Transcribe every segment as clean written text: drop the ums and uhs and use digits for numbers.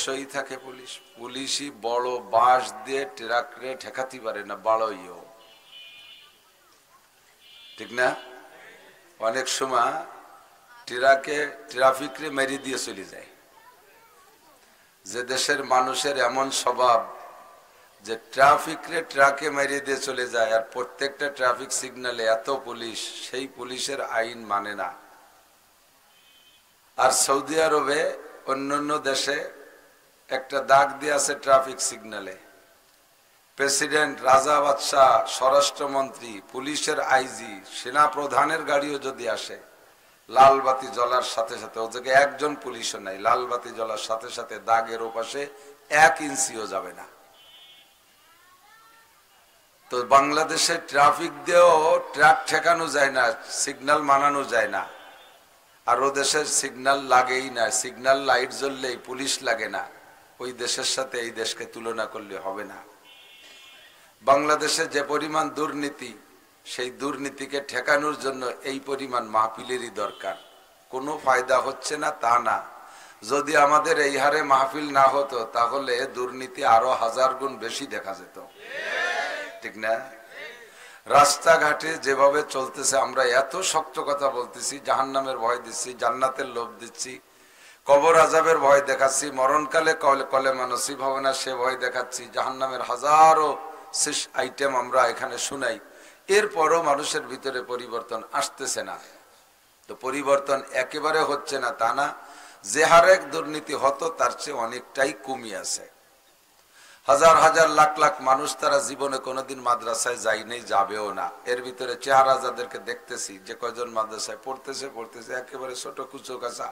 বসেই থাকে পুলিশ। পুলিশই বড় বাঁশ দিয়ে ট্রাকরে ঠেকাতে পারে না, বাড়ইও, ঠিক না? অনেক সময় ট্রাফিকরে মেরে দিয়ে চলে যায়। যে দেশের মানুষের এমন স্বভাব যে ট্রাফিকরে ট্রাকে মেরে দিয়ে চলে যায়, আর প্রত্যেকটা ট্রাফিক সিগন্যালে এত পুলিশ, সেই পুলিশের আইন মানে না। আর সৌদি আরবে অন্যান্য দেশে একটা দাগ দিয়ে আছে ট্রাফিক সিগন্যালে, প্রেসিডেন্ট, রাজা বাদশাহ, স্বরাষ্ট্রমন্ত্রী, পুলিশের আইজি, সেনা প্রধানের গাড়িও যদি আসে, লাল বাতি জ্বলার সাথে সাথে, ও জায়গায় একজন পুলিশও নাই, লাল বাতি জ্বলার সাথে সাথে দাগের ওপাশে 1 ইঞ্চিও যাবে না। তো বাংলাদেশে ট্রাফিক দিয়েও ট্রাক ঠেকানো যায় না, সিগন্যাল মানানো যায় না। আর ও দেশের সিগন্যাল লাগেই না, সিগন্যাল লাইট জ্বললেই পুলিশ লাগে না। ওই দেশের সাথে এই দেশকে তুলনা করলে হবে না। বাংলাদেশে যে পরিমাণ দুর্নীতি, সেই দুর্নীতিকে ঠেকানোর জন্য এই পরিমাণ মাহফিলেরই দরকার। কোনো ফায়দা হচ্ছে না তা না, যদি আমাদের এই হারে মাহফিল না হতো তাহলে দুর্নীতি আরো 1000 গুণ বেশি দেখা যেত, ঠিক না? রাস্তাঘাটে যেভাবে চলতেছে, আমরা এত শক্ত কথা বলতেছি, জাহান্নামের ভয় দিচ্ছি, জান্নাতের লোভ দিচ্ছি, কবর আযাবের ভয় দেখাচ্ছি, মরণকালে কলেমা নসিব হবে না সে ভয় দেখাচ্ছি, জাহান্নামের হাজারো আইটেম আমরা এখানে শুনাই, এরপরও মানুষের ভিতরে পরিবর্তন আসতেছে না। তো পরিবর্তন একেবারে হচ্ছে না তা না, যে হারে দুর্নীতি হতো তার চেয়ে অনেকটাই কমই আছে। হাজার হাজার লাখ লাখ মানুষ তারা জীবনে কোনোদিন মাদ্রাসায় যায় নাই, যাবেও না। এর ভিতরে চেহারা যাদেরকে দেখতেছি, যে কয়জন মাদ্রাসায় পড়তেছে একেবারে ছোট কুচো কাঁচা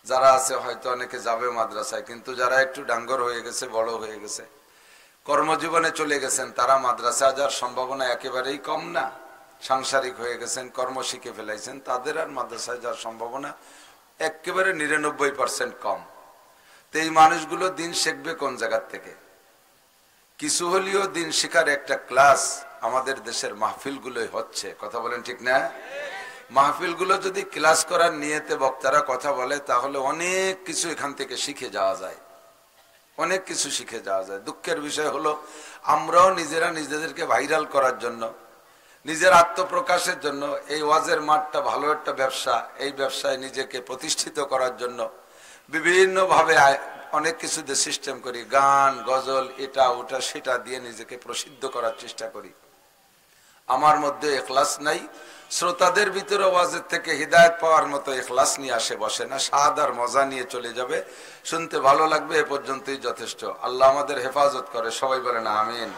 যারা আছে, হয়তো অনেকে যাবে মাদ্রাসায়, কিন্তু যারা একটু ডাঙ্গর হয়ে গেছে, বড় হয়ে গেছে, কর্মজীবনে চলে গেছেন, তারা মাদ্রাসায় যাওয়ার সম্ভাবনা একেবারেই কম না। সাংসারিক হয়ে গেছেন, কর্ম শিখে ফেলাইছেন, তাদের আর মাদ্রাসায় যাওয়ার সম্ভাবনা একেবারে 99% কম। তো এই মানুষগুলো দিন শিখবে কোন জায়গার থেকে? কিছু হলেও দিন শিখার একটা ক্লাস আমাদের দেশের মাহফিলগুলোই হচ্ছে, কথা বলেন ঠিক না? মাহফিলগুলো যদি ক্লাস করার নিয়তে বক্তারা কথা বলে, তাহলে অনেক কিছু এখান থেকে শিখে যাওয়া যায়, অনেক কিছু শিখে যাওয়া যায়। দুঃখের বিষয় হলো, আমরাও নিজেরা নিজেদেরকে ভাইরাল করার জন্য, নিজের আত্মপ্রকাশের জন্য, এই ওয়াজের মাঠটা ভালো একটা ব্যবসা, এই ব্যবসায় নিজেকে প্রতিষ্ঠিত করার জন্য বিভিন্ন ভাবে অনেক কিছু দিয়ে সিস্টেম করি, গান গজল এটা ওটা সেটা দিয়ে নিজেকে প্রসিদ্ধ করার চেষ্টা করি। আমার মধ্যে ইখলাস নাই। শ্রোতাদের ভিতরে ওয়াজের থেকে হিদায়াত পাওয়ার মতো ইখলাস নিয়ে আসে বসে না, স্বাদ আর মজা নিয়ে চলে যাবে, শুনতে ভালো লাগবে, এ পর্যন্তই যথেষ্ট। আল্লাহ আমাদের হেফাজত করে, সবাই বলেন আমিন।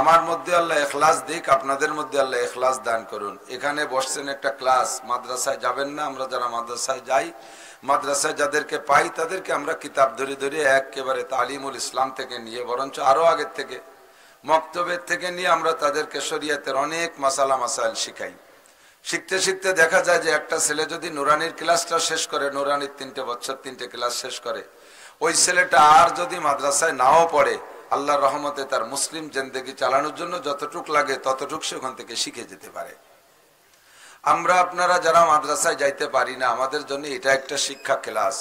আমার মধ্যে আল্লাহ ইখলাস দিক, আপনাদের মধ্যে আল্লাহ ইখলাস দান করুন। এখানে বসছেন একটা ক্লাস, মাদ্রাসায় যাবেন না? আমরা যারা মাদ্রাসায় যাই, মাদ্রাসায় যাদেরকে পাই তাদেরকে আমরা কিতাব ধরে ধরে একেবারে তালিমুল ইসলাম থেকে নিয়ে, বরঞ্চ আরো আগের থেকে মক্তবের থেকে নিয়ে আমরা তাদেরকে শরীয়তের অনেক মাসালা মাসাইল শিখাই। শিখতে শিখতে দেখা যায় যে একটা ছেলে যদি নুরানির ক্লাসটা শেষ করে, নুরানির 3টে বছর 3টে ক্লাস শেষ করে, ওই ছেলেটা আর যদি মাদ্রাসায় নাও পড়ে, আল্লাহর রহমতে তার মুসলিম জিন্দেগি চালানোর জন্য যতটুক লাগে ততটুক সে ওখান থেকে শিখে যেতে পারে। আমরা আপনারা যারা মাদ্রাসায় যাইতে পারি না, আমাদের জন্য এটা একটা শিক্ষা ক্লাস।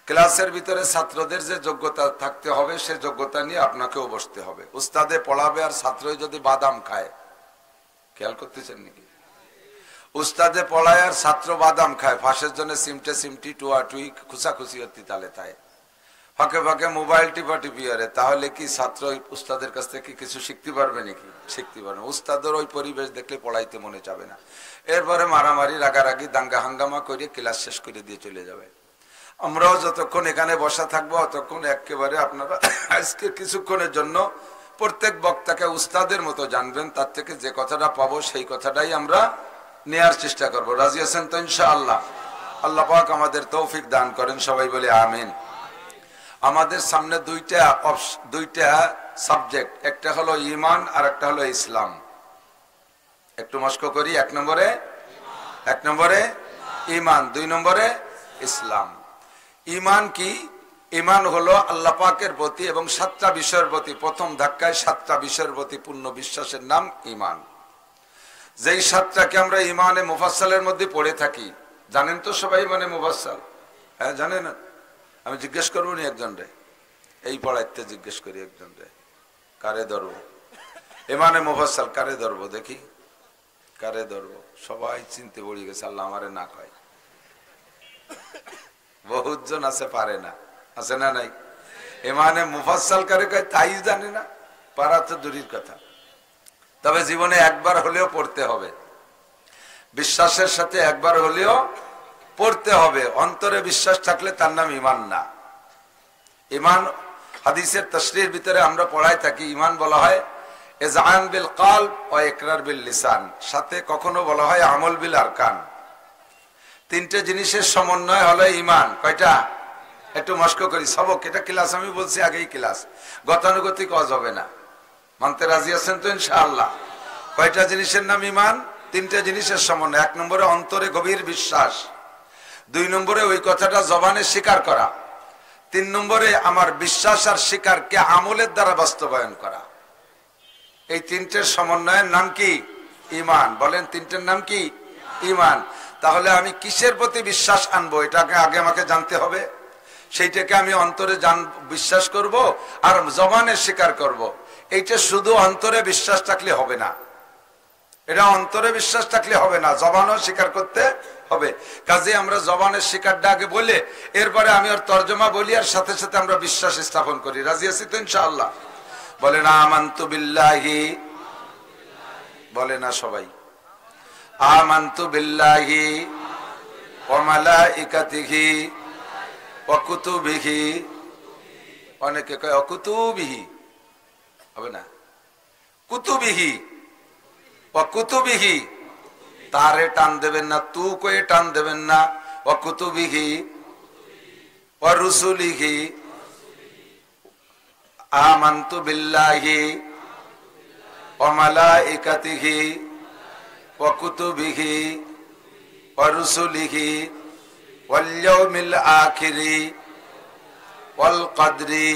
ক্লাসের ভিতরে ছাত্রদের যে যোগ্যতা থাকতে হবে, সে যোগ্যতা নিয়ে আপনাকেও বসতে হবে। উস্তাদে পড়াবে আর ছাত্রই যদি বাদাম খায়, খেয়াল করতেছেন নাকি? উস্তাদে পড়ায় আর ছাত্র বাদাম খায়, ফাঁসের জন্য সিমটে সিমটি টুয়া টুই খুশাখুশি হতে তালে তাই ফাঁকে ফাঁকে মোবাইল টিপা টিপি আরে, তাহলে কি ছাত্র উস্তাদের কাছ থেকে কিছু শিখতে পারবে নাকি? শিখতে পারবে না। উস্তাদের ওই পরিবেশ দেখলে পড়াইতে মনে যাবে না। এরপরে মারামারি রাগারাগি দাঙ্গা হাঙ্গামা করে ক্লাস শেষ করে দিয়ে চলে যাবে। আমরাও যতক্ষণ এখানে বসা থাকবো ততক্ষণ একেবারে আপনারা আজকে কিছুক্ষণের জন্য প্রত্যেক বক্তাকে উস্তাদের মতো জানবেন, তার থেকে যে কথাটা পাবো সেই কথাটাই আমরা নেয়ার চেষ্টা করব। রাজি আছেন তো ইনশাআল্লাহ? আল্লাহ পাক আমাদের তৌফিক দান করেন, সবাই বলে আমিন। আমাদের সামনে দুইটা সাবজেক্ট, একটা হলো ঈমান আর একটা হলো ইসলাম। একটু মস্ক করি। এক নম্বরে ঈমান, 2 নম্বরে ইসলাম। ঈমান কি? ঈমান হলো আল্লাহ পাকের প্রতি এবং 7টা বিষয়ের প্রতি, প্রথম ধাক্কায় 7টা বিষয়ের প্রতি পূর্ণ বিশ্বাসের নাম ঈমান। যেই 7টাকে আমরা ঈমানে মুফাসসালের মধ্যে পড়ে থাকি, জানেন তো সবাই? মানে মুফাসসাল, হ্যাঁ জানেন? আমি জিজ্ঞেস করবো নি একজন রে, এই পড়াইতে জিজ্ঞেস করি একজন রে, কারে ধরবো? ইমানে মুফাসসাল কারে ধরবো দেখি, কারে ধরবো? সবাই চিনতে পড়ে গেছে, আল্লাহ আমারে না কয়। বহুত জন আছে পারে না, আছে না নাই? ইমানে মুফাসসাল কারে কয় তাই জানে না, পারা তো দূরের কথা। তবে জীবনে একবার হলেও পড়তে হবে, বিশ্বাসের সাথে একবার হলেও পড়তে হবে। অন্তরে বিশ্বাস থাকলে তার নাম ঈমান না। ঈমান হাদিসের তাশরীহের ভিতরে আমরা পড়াই থাকি, ঈমান বলা হয় ইযআন বিল কলব ওয়া ইকরার বিল লিসান, সাথে কখনো বলা হয় আমল বিল আরকান। তিনটে জিনিসের সমন্বয় হলো ঈমান। কয়টা? একটু মস্ক করি, সবক এটা ক্লাস আমি বলছি আগেই ক্লাস, গতানুগতিক কাজ হবে না। মানতে রাজি আছেন তো ইনশাআল্লাহ? কয়টা জিনিসের নাম ঈমান? তিনটে জিনিসের সমন্বয়। এক নম্বরে অন্তরে গভীর বিশ্বাস, দুই নম্বরে ওই কথাটা জবানে স্বীকার করা, তিন নম্বরে আমার বিশ্বাস আর স্বীকারকে আমলের দ্বারা বাস্তবায়ন করা। এই তিনটের সমন্বয়ের নাম কি? ঈমান। বলেন তিনটের নাম কি? ঈমান। তাহলে আমি কিসের প্রতি বিশ্বাস আনবো এটাকে আগে আমাকে জানতে হবে। সেইটাকে আমি অন্তরে বিশ্বাস করব আর জবানে স্বীকার করব। এইটা শুধু অন্তরে বিশ্বাস থাকলে হবে না, এটা অন্তরে বিশ্বাস থাকলে হবে না, জবানও স্বীকার করতে হবে। কাজে আমরা জবানের স্বীকারটা আগে বলে এরপরে আমি আর তর্জমা বলি, আর সাথে সাথে আমরা বিশ্বাস স্থাপন করি। রাজি আছি তো ইনশাআল্লাহ? বলেন আমানতু বিল্লাহি, বলে না সবাই? আমানতু বিল্লাহি ওয়া মালাইকাতিহি ওয়া কুতুবিহি। অনেকে কয় অকুতুবিহি, হবে না, কুতুবিহি। ওয়া কুতুবিহি, তারে টান দেবেন না, তু কয়ে টান দেবেন না। ওয়া কুতুবিহি ওয়া রুসুলিহি। আমানতু বিল্লাহি ওয়া মালাইকাতিহি ওয়া কুতুবিহি ওয়া রুসুলিহি ওয়াল ইয়াউমিল আখিরি ওয়াল কদরি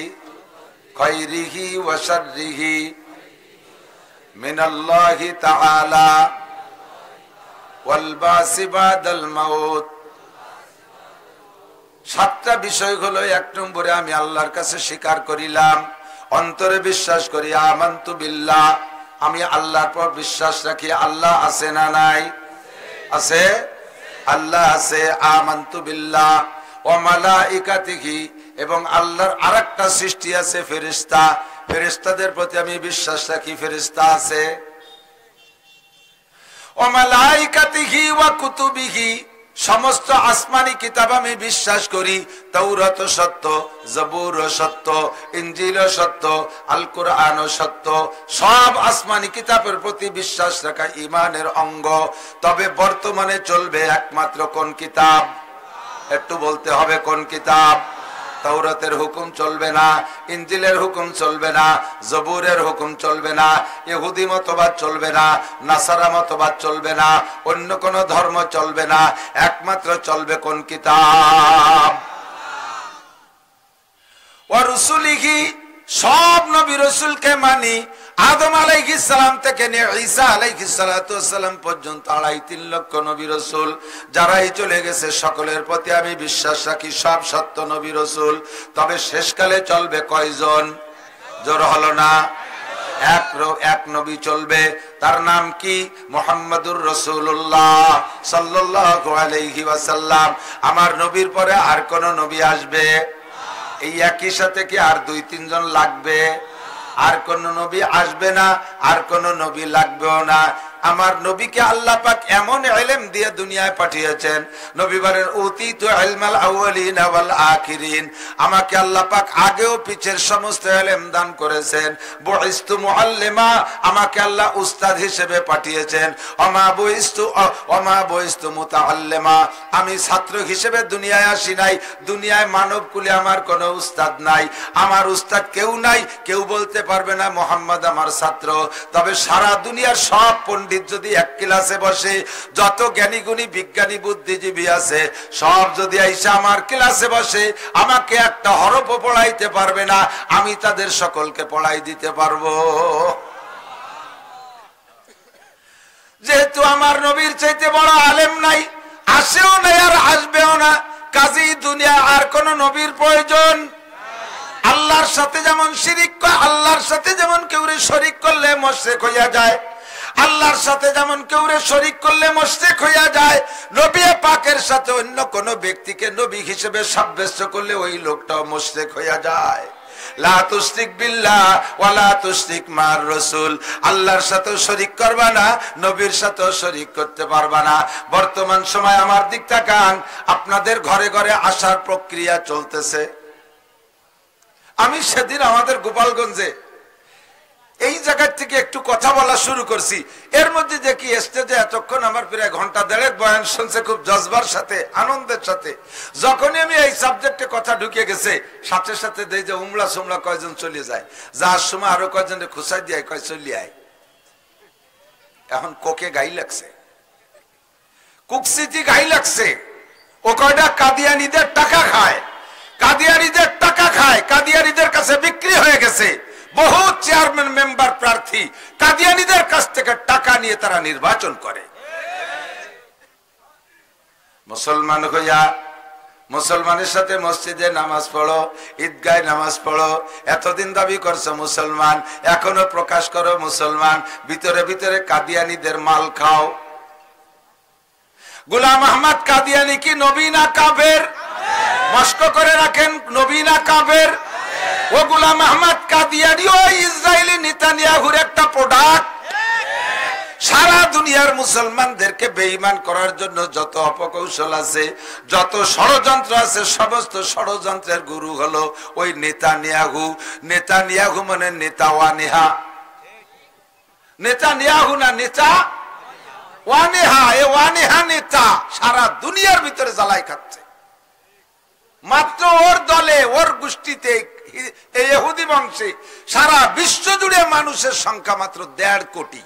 খায়রিহি ওয়া শাররিহি মিনাল্লাহি তাআলা ওয়াল বাসি বাদাল মাউত। সাতটা বিষয় হলো, এক নম্বরে আমি আল্লাহর কাছে স্বীকার করিলাম, অন্তরে বিশ্বাস করি। আমানতু বিল্লাহ, আমি আল্লাহর পর বিশ্বাস রাখি। আল্লাহ আছে না নাই? আছে, আল্লাহ আছে। আমানতু বিল্লাহ ওয়া মালাইকাতিহি, এবং আল্লাহর আরেকটা সৃষ্টি আছে ফেরেশতা, ফেরেশতাদের প্রতি আমি বিশ্বাস রাখি, ফেরেশতা আছে। ওয়া মালাইকাতিহি ওয়া কুতুবিহি, সমস্ত আসমানি কিতাব আমি বিশ্বাস করি। তাওরাত সত্য, জবুর সত্য, ইনজিল সত্য, আল কোরআন সত্য। সব আসমানি কিতাবের প্রতি বিশ্বাস রাখা ঈমানের অঙ্গ। তবে বর্তমানে চলবে একমাত্র কোন কিতাব? একটু বলতে হবে কোন কিতাব? তাওরাতের হুকুম চলবে না, ইনজিলের হুকুম চলবে না, জবুরের হুকুম চলবে না, ইহুদি মতবাদ চলবে না, নাসারা মতবাদ চলবে না, অন্য কোন ধর্ম চলবে না। একমাত্র চলবে কোন কিতাব? ওয়া রুসুলিহি, সব নবী রাসূলকে মানি। আদম আলাইহিস সালাম থেকে নিয়ে ঈসা আলাইহিস সালাতু ওয়াস সালাম পর্যন্ত 2.5-3 লক্ষ নবী রাসূল যারাই চলে গেছে সকলের প্রতি আমি বিশ্বাস রাখি, সব সত্য নবী রাসূল। তবে শেষকালে চলবে কয়জন? জোর হলো না? এক নবী চলবে, তার নাম কি? মুহাম্মাদুর রাসূলুল্লাহ সাল্লাল্লাহু আলাইহি ওয়াসাল্লাম। আমার নবীর পরে আর কোন নবী আসবে? এই একই সাথে কি আর 2-3 জন লাগবে? আর কোন নবী আসবে না, আর কোন নবী লাগবেও না। আমার নবীকে আল্লাহ পাক এমন ইলম দিয়ে দুনিয়ায় পাঠিয়েছেন, নবী বলেন উতিতু ইলমাল আউয়ালিন ওয়াল আখিরিন, আমাকে আল্লাহ পাক আগেও পিছের সমস্ত ইলম দান করেছেন। বুইস্তু মুআল্লিমা, আমাকে আল্লাহ উস্তাদ হিসেবে পাঠিয়েছেন। ওমা বুইস্তু মুতাআল্লিমা, আমি ছাত্র হিসেবে দুনিয়ায় আসি নাই। দুনিয়ায় মানব কুলে আমার কোনো উস্তাদ নাই, আমার উস্তাদ কেউ নাই। কেউ বলতে পারবে না মুহাম্মদ আমার ছাত্র। তবে সারা দুনিয়ার সব পণ্ডিত যদি এক ক্লাসে বসে, যত জ্ঞানী গুণী বিজ্ঞানী বুদ্ধিজীবী আছে, সব যদি আইসা আমার ক্লাসে বসে, আমাকে একটা হরফও পড়াইতে পারবে না, আমি তাদের সকলকে পড়াই দিতে পারবো। যেহেতু আমার নবীর চাইতে বড় আলেম নাই, আসেও নাই আর আসবেও না, কাজেই দুনিয়া আর কোন নবীর প্রয়োজন। আল্লাহর আল্লাহর সাথে যেমন শিরিক করে, আল্লাহর সাথে যেমন কেউ শরিক করলে মুশরিক হইয়া যায়, আল্লাহর সাথে যেমন কেউ শরিক করলে মুশরিক হইয়া যায়, নবী পাকের সাথে অন্য কোন ব্যক্তিকে নবী হিসেবে সাব্যস্ত করলে ওই লোকটাও মুশরিক হইয়া যায়। লা তুশরিক বিল্লাহ ওয়া লা তুশরিক মা'র রাসূল, আল্লাহর সাথে শরীক করবা না, নবীর সাথেও শরীক করতে পারবা না। বর্তমান সময় আমার দিক তাকান, আপনাদের ঘরে ঘরে আসার প্রক্রিয়া চলতেছে। আমি সেদিন আমাদের গোপালগঞ্জে এই জায়গা থেকে একটু কথা বলা শুরু করছি, এর মধ্যে দেখি স্টেজে এতক্ষণ আমার প্রায় ঘন্টা দেড়েক বয়ান শুনছে খুব জজবার সাথে, আনন্দের সাথে। যখনই আমি এই সাবজেক্টে কথা ঢুকে গেছে, সাথে সাথে দেই যে উমলা সুমলা কয়জন চলে যায়, যার সময় আরো কয়জন খুশাই দিয়ে কয় চলি আয়। এখন কোকে গাই লাগছে, কুকসিটি গাই লাগছে, ও কয়টা কাদিয়ানীদের টাকা খায়, কাদিয়ানীদের টাকা খায়, কাদিয়ানীদের কাছে বিক্রি হয়ে গেছে। বহু চেয়ারম্যান মেম্বার প্রার্থী কাদিয়ানীদের কাছ থেকে টাকা নিয়ে তারা নির্বাচন করে। মুসলমান হইয়া মুসলমানের সাথে মসজিদে নামাজ পড়ো, ঈদগায় নামাজ পড়ো, এতদিন দাবি করছো মুসলমান, এখনো প্রকাশ করো মুসলমান, ভিতরে ভিতরে কাদিয়ানীদের মাল খাও। গোলাম আহমদ কাদিয়ানী কি নবী না কাফের? মস্ক করে রাখেন, নবী না কাফের? ও গোলাম আহমদ কাদিয়ানী ও ইসরায়েলি নেতানিয়াহুর একটা প্রোডাক্ট। সারা দুনিয়ার মুসলমানদেরকে বেঈমান করার জন্য যত অপকৌশল আছে, যত ষড়যন্ত্র আছে, সমস্ত ষড়যন্ত্রের গুরু হলো ওই নেতানিয়াহু। নেতানিয়াহু মানে নেতা ওয়ানেহা, নেতানিয়াহু না নেতা ওয়ানেহা। এ ওয়ানেহা নেতা সারা দুনিয়ার ভিতরে জ্বালাই খাচ্ছে। মাত্র ওর দলে, ওর গোষ্ঠীতে, ইহুদি বংশে সারা বিশ্ব জুড়ে মানুষের সংখ্যা মাত্র 1.5 কোটি।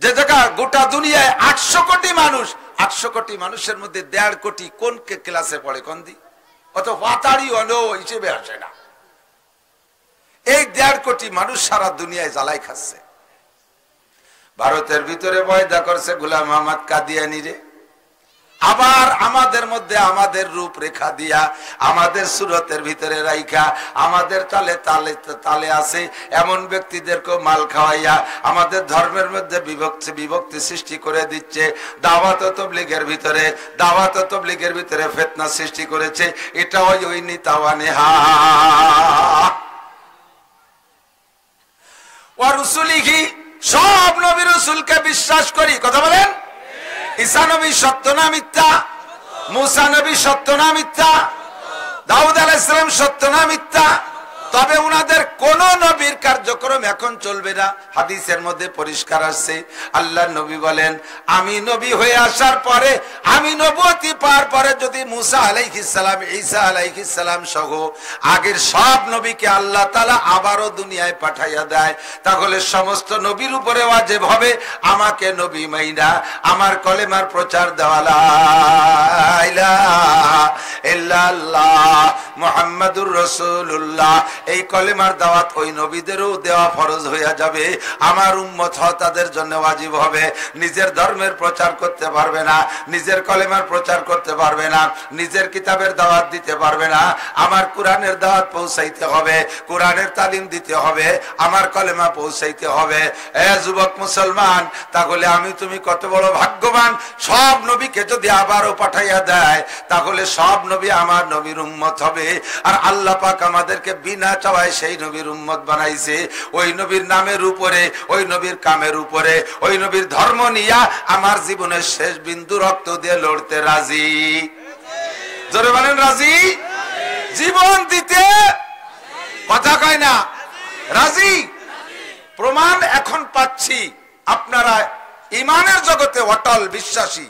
যে জায়গা গোটা দুনিয়ায় 800 কোটি মানুষ, 800 কোটি মানুষের মধ্যে 1.5 কোটি কোন ক্লাসে পড়ে কোন দি? অত ওয়াতারি অনো হিসেবে আসে না। এই 1.5 কোটি মানুষ সারা দুনিয়ায় জ্বালাই খাচ্ছে। ভারতের ভিতরে পয়দা করছে গোলাম আহমদ কাদিয়ানী রে, আবার আমাদের মধ্যে আমাদের রূপরেখা দিয়া, আমাদের সুরতের ভিতরে রাইখা, আমাদের তালে তালে তালে আছে এমন ব্যক্তিদেরকে মাল খাওয়াইয়া আমাদের ধর্মের মধ্যে বিভক্তি সৃষ্টি করে দিচ্ছে। দাওয়াত ও তাবলীগের ভিতরে, দাওয়াত ও তাবলীগের ভিতরে ফিতনা সৃষ্টি করেছে। এটা ওই নেতা ওয়ানেহা। ওয়া রুসুলিহি, সব নবী রাসূলকে বিশ্বাস করি। কথা বলেন, ঈসা নবী সত্য না মিথ্যা? মুসা নবী সত্য না মিথ্যা? দাউদ আলাইহিস সালাম সত্য না মিথ্যা? তবে উনাদের কোন নবীর কার্যক্রম এখন চলবে না। হাদিসের মধ্যে পরিষ্কার আছে, আল্লাহর নবী বলেন, আমি নবী হয়ে আসার পরে, আমি নবুয়তি পাওয়ার পরে যদি মুসা আলাইহিস সালাম, ঈসা আলাইহিস সালাম সহ আগের সব নবীকে আল্লাহ তাআলা আবারও দুনিয়ায় পাঠাইয়া দেয়, তাহলে সমস্ত নবীর উপরে ওয়াজিব হবে আমাকে নবী মাইনা আমার কলেমার প্রচার দেওয়া, লা ইলাহা ইল্লাল্লাহ মুহাম্মাদুর রাসূলুল্লাহ। এই কলেমার দাওয়াত ওই নবীদেরও দেওয়া ফরজ হইয়া যাবে। আমার উম্মত হওয়া তাদের জন্য ওয়াজিব হবে। নিজের ধর্মের প্রচার করতে পারবে না, নিজের কলেমার প্রচার করতে পারবে না, নিজের কিতাবের দাওয়াত দিতে পারবে না। আমার কোরআনের দাওয়াত পৌঁছাইতে হবে, কোরআনের তালিম দিতে হবে, আমার কলেমা পৌঁছাইতে হবে। এ যুবক মুসলমান, তাহলে আমি তুমি কত বড় ভাগ্যবান। সব নবীকে যদি আবারও পাঠাইয়া দেয়, তাহলে সব নবী আমার নবীর উম্মত হবে। আর আল্লাহ পাক আমাদেরকে বিনা চাওয়ায় সেই নবীর উম্মত বানাইছে। ওই নবীর নামের উপরে, ওই নবীর কামের উপরে, ওই নবীর ধর্ম নিয়া আমার জীবনের শেষ বিন্দু রক্ত দিয়ে লড়তে রাজি। জোরে বলেন রাজি? জীবন দিতে কথা কয় না, রাজি। প্রমাণ এখন পাচ্ছি আপনারা ইমানের জগতে অটল বিশ্বাসী।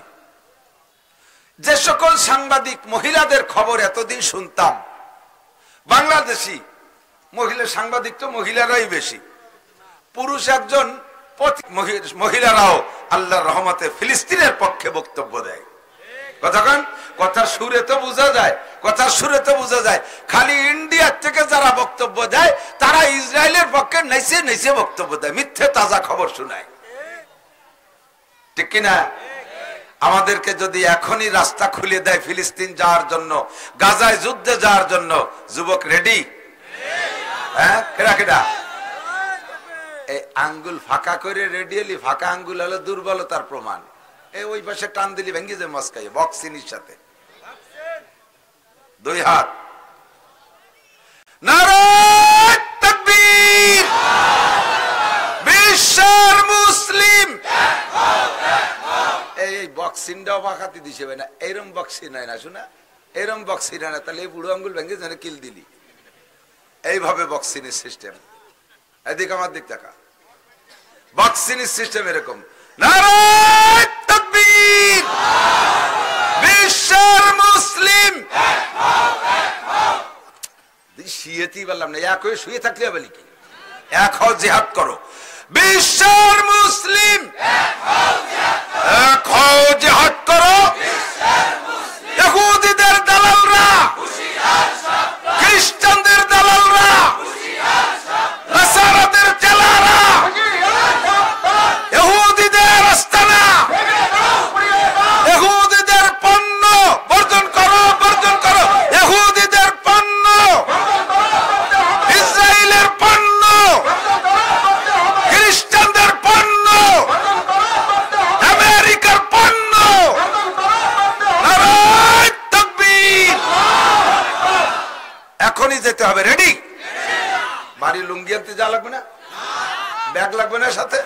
যে সকল সাংবাদিক মহিলাদের খবর এতদিন শুনতাম, বাংলাদেশি মহিলা সাংবাদিক তো মহিলারাই বেশি, পুরুষ একজন, মহিলারাও আল্লাহর রহমতে ফিলিস্তিনের পক্ষে বক্তব্য দেয়। কথার সুরে তো বোঝা যায়, কথার সুরে তো বোঝা যায়। খালি ইন্ডিয়ার থেকে যারা বক্তব্য দেয় তারা ইসরায়েলের পক্ষে নেচে নেচে বক্তব্য দেয়, মিথ্যে তাজা খবর শোনায়, ঠিক কিনা? আমাদেরকে যদি এখনই রাস্তা খুলে দেয় ফিলিস্তিন যাওয়ার জন্য, গাজায় যুদ্ধে যাওয়ার জন্য, যুবক রেডি? হ্যাঁ কেডা কেডা? এই আঙ্গুল ফাঁকা করে রেডিয়ালি ফাঁকা আঙ্গুল হলো দুর্বলতার প্রমাণ। এই ওই পাশে টান দিলি ভেঙ্গে যায় মস্কাই বক্সিনির সাথে। দুই হাত নারায়ে তাকবীর। বিশ্বের মুসলিম এই বক্সিনটাও বাঁকাতে দিছে না, এরম বক্সি নাই না শোনা, এরম বক্সি না, তাহলে এই বুড়ো আঙ্গুল ভেঙে যেন কিল দিলি। এইভাবে বক্সিনের সিস্টেম। এদিক আমার দিক টাকা বক্সিনের সিস্টেম এরকম। নারায়ে তাকবীর। বিশ্বের মুসলিম শুয়েতেই বললাম না, এক হয়ে শুয়ে থাকলে বলি কি, এক হও জিহাদ করো। বিশ্বের মুসলিম এক হও জিহাদ করো। ইহুদিদের দালালরা, খ্রিস্টানদের দালালরা, নাসারাদের চেলারা, ইহুদিদের আস্তানা, ইহুদিদের পণ্য বর্জন করো, বর্জন করো। ইহুদিদের পণ্য, ইসরায়েলের পণ্য, খ্রিস্টানদের পণ্য, আমেরিকার পণ্য। নারায়ে তাকবীর। এখনই যেতে হবে। রেডি? বাড়ি লুঙ্গি আনতে যা লাগবে না, ব্যাগ লাগবে না, সাথে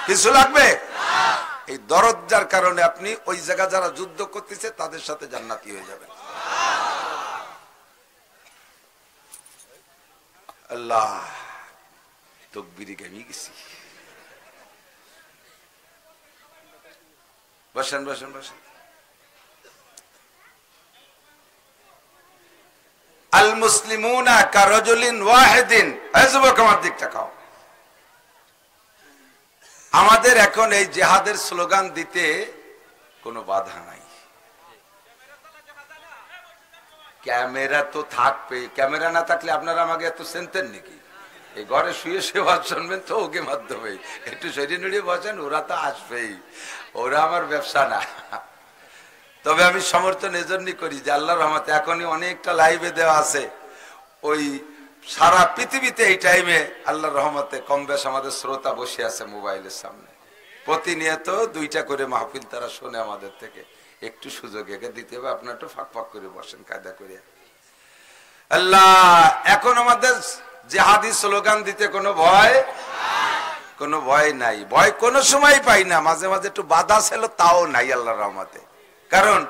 কিছু লাগবে। এই দরজার কারণে আপনি ওই জায়গা যারা যুদ্ধ করতেছে তাদের সাথে জান্নাতি হয়ে যাবেন। আল্লাহ তকবীরে গেমি গেছি। বসেন বসেন বসেন। আল মুসলিমুনা কারাজুলিন ওয়াহিদিন। এই যুবক আমার দিকটা খাও। আমাদের এখন এই জিহাদের স্লোগান দিতে কোনো বাধা নাই। ক্যামেরা তো থাকবে, ক্যামেরা না থাকলে আপনারা আমাকে এত চিনতেন নাকি? এই ঘরে শুয়ে শুয়ে শুনবেন তো ওকে মাধ্যমে, একটু শরীর নড়িয়ে বসেন, ওরা তো আসবেই, ওরা আমার ব্যবসা না। তবে আমি সমর্থন এজন্যই করি যে আল্লাহর রহমতে এখনই অনেকটা লাইভে দেওয়া আছে। ওই সারা পৃথিবীতে এই টাইমে আল্লাহর রহমতে কম বেশ আমাদের শ্রোতা বসে আছে মোবাইলের সামনে। প্রতিনিয়ত 2টা করে মাহফিল তারা শোনে আমাদের থেকে। একটু সুযোগ একে দিতে হবে, আপনার একটু ফাঁক ফাঁক করে বসেন কায়দা করে। আল্লাহ এখন আমাদের জিহাদি স্লোগান দিতে কোনো ভয়, কোনো ভয় নাই। ভয় কোনো সময় পাই না, মাঝে মাঝে একটু বাধা ছিল, তাও নাই আল্লাহর রহমতে। কারণ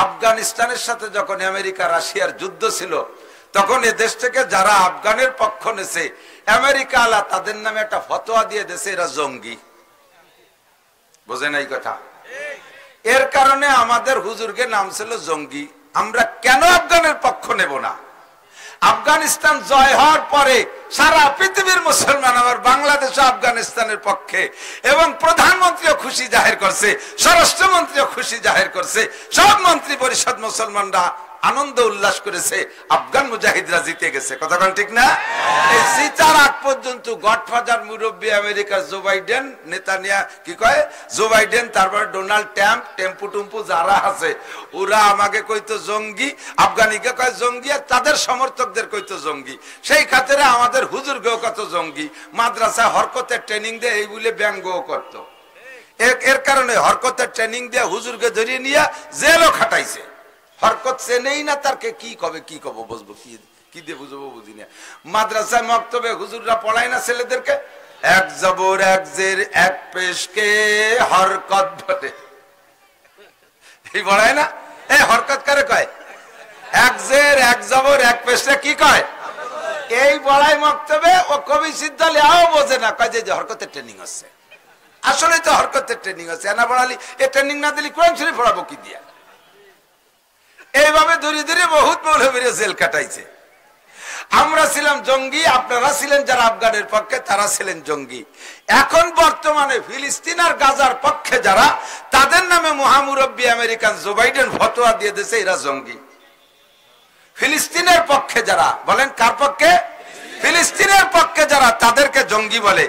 আফগানিস্তানের সাথে যখন আমেরিকা রাশিয়ার যুদ্ধ ছিল, তখন এ দেশ থেকে যারা আফগানের পক্ষ নেছে, আমেরিকা আলা তাদের নামে একটা ফতোয়া দিয়ে দেশে এরা জঙ্গি। বোঝেন এই কথা? এর কারণে আমাদের হুজুরকে নাম ছিল জঙ্গি। আমরা কেন আফগানের পক্ষ নেব না? আফগানিস্তান জয় হওয়ার পরে সারা পৃথিবীর মুসলমান আমার বাংলাদেশ আফগানিস্তানের পক্ষে, এবং প্রধানমন্ত্রীও খুশি জাহির করছে, স্বরাষ্ট্রমন্ত্রীও খুশি জাহির করছে, সব মন্ত্রী পরিষদ মুসলমানরা আনন্দ উল্লাস করেছে, আফগান মুজাহিদরা জিতে গেছে। কথা কোন ঠিক না? এই জিতার আগ পর্যন্ত গডফাদার মুরব্বী আমেরিকার জো বাইডেন, নেতানিয়া কি কয় জো বাইডেন, তারপর ডোনাল্ড ট্রাম্প, টেম্পু টুম্পু যারা আছে ওরা আমাকে কইতো জঙ্গি, আফগানিকে কয় জঙ্গি, আর তাদের সমর্থকদের কইতো জঙ্গি। সেই খাতিরে আমাদের হুজুরকেও কত জঙ্গি, মাদ্রাসায় হরকতের ট্রেনিং দিয়ে এই বলে ব্যঙ্গও করতো। এর কারণে হরকতের ট্রেনিং দিয়ে হুজুরকে ধরিয়ে নিয়ে জেলও খাটাইছে। হরকত সে নেই না, তারকে কি কবে কি কব বুঝবো, কি দিয়ে বুঝবো বুঝি না। মাদ্রাসায় মক্তবে হুজুররা পড়ায় না ছেলেদেরকে, এক জবর এক জের এক পেশকে হরকত বলে, এই পড়ায় না? এই হরকত কারে কয়? এক জের এক জবর এক পেশকে কি কয়? এই পড়ায় মক্তবে। ও কবি সিদ্ধ লেও বোঝে না, কয় যে হরকতের ট্রেনিং হচ্ছে। আসলে তো হরকতের ট্রেনিং হচ্ছে, না পড়ালি এ ট্রেনিং না দিলি কোরআন শরীফ পড়াবো কি দিয়া? এইভাবে ধীরে ধীরে বহুত মৌলবীরা জেল কাটাইছে। আমরা ছিলাম জঙ্গি, আপনারা ছিলেন যারা আফগানের পক্ষে তারা ছিলেন জঙ্গি। এখন বর্তমানে ফিলিস্তিন আর গাজার পক্ষে যারা, তাদের নামে মহামুরব্বী আমেরিকান জো বাইডেন ফতোয়া দিয়ে দিয়েছে এরা জঙ্গি। ফিলিস্তিনের পক্ষে যারা, বলেন কার পক্ষে? ফিলিস্তিনের পক্ষে যারা, তাদেরকে জঙ্গি বলে।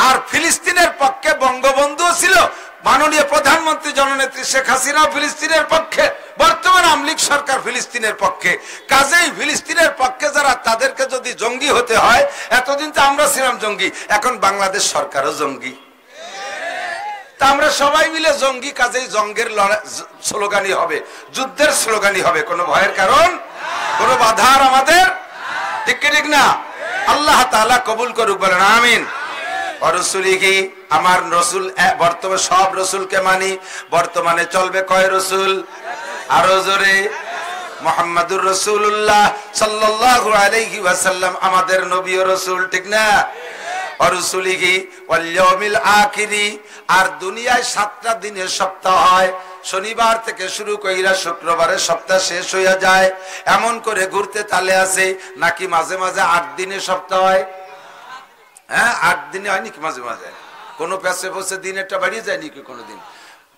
আর ফিলিস্তিনের পক্ষে বঙ্গবন্ধু ছিল, মাননীয় প্রধানমন্ত্রী জননেত্রী শেখ হাসিনা ফিলিস্তিনের পক্ষে, বর্তমান আওয়ামী লীগ সরকার ফিলিস্তিনের পক্ষে। কাজেই ফিলিস্তিনের পক্ষে যারা, তাদেরকে যদি জঙ্গি হতে হয়, এতদিন তো আমরা ছিলাম জঙ্গি, এখন বাংলাদেশ সরকারও জঙ্গি। তা আমরা সবাই মিলে জঙ্গি, কাজেই জঙ্গের স্লোগানই হবে, যুদ্ধের স্লোগানই হবে। কোনো ভয়ের কারণ, কোনো বাধার আমাদের, ঠিক কি ঠিক না? আল্লাহ তাআলা কবুল করুক, বলেন আমিন। রসুলিহি, আমার রসুল, বর্তমানে সব রসুলকে মানি। বর্তমানে চলবে কয় রসুল? আরো জোরে, মুহাম্মাদুর রাসূলুল্লাহ সাল্লাল্লাহু আলাইহি ওয়াসাল্লাম আমাদের নবী ও রসুল, ঠিক না? রসুলিহি ওয়াল ইয়াউমিল আখিরি, আর দুনিয়ায় 7টা দিনের সপ্তাহ হয়। শনিবার থেকে শুরু কইরা শুক্রবারে সপ্তাহ শেষ হইয়া যায়। এমন করে ঘুরতে তালে আছে নাকি মাঝে মাঝে 8 দিনের সপ্তাহ হয়? হ্যাঁ, 8 দিনে হয় নাকি মাঝে মাঝে? কোনো প্যাসে বসে দিন একটা বাড়িয়ে যায় নাকি কোনোদিন?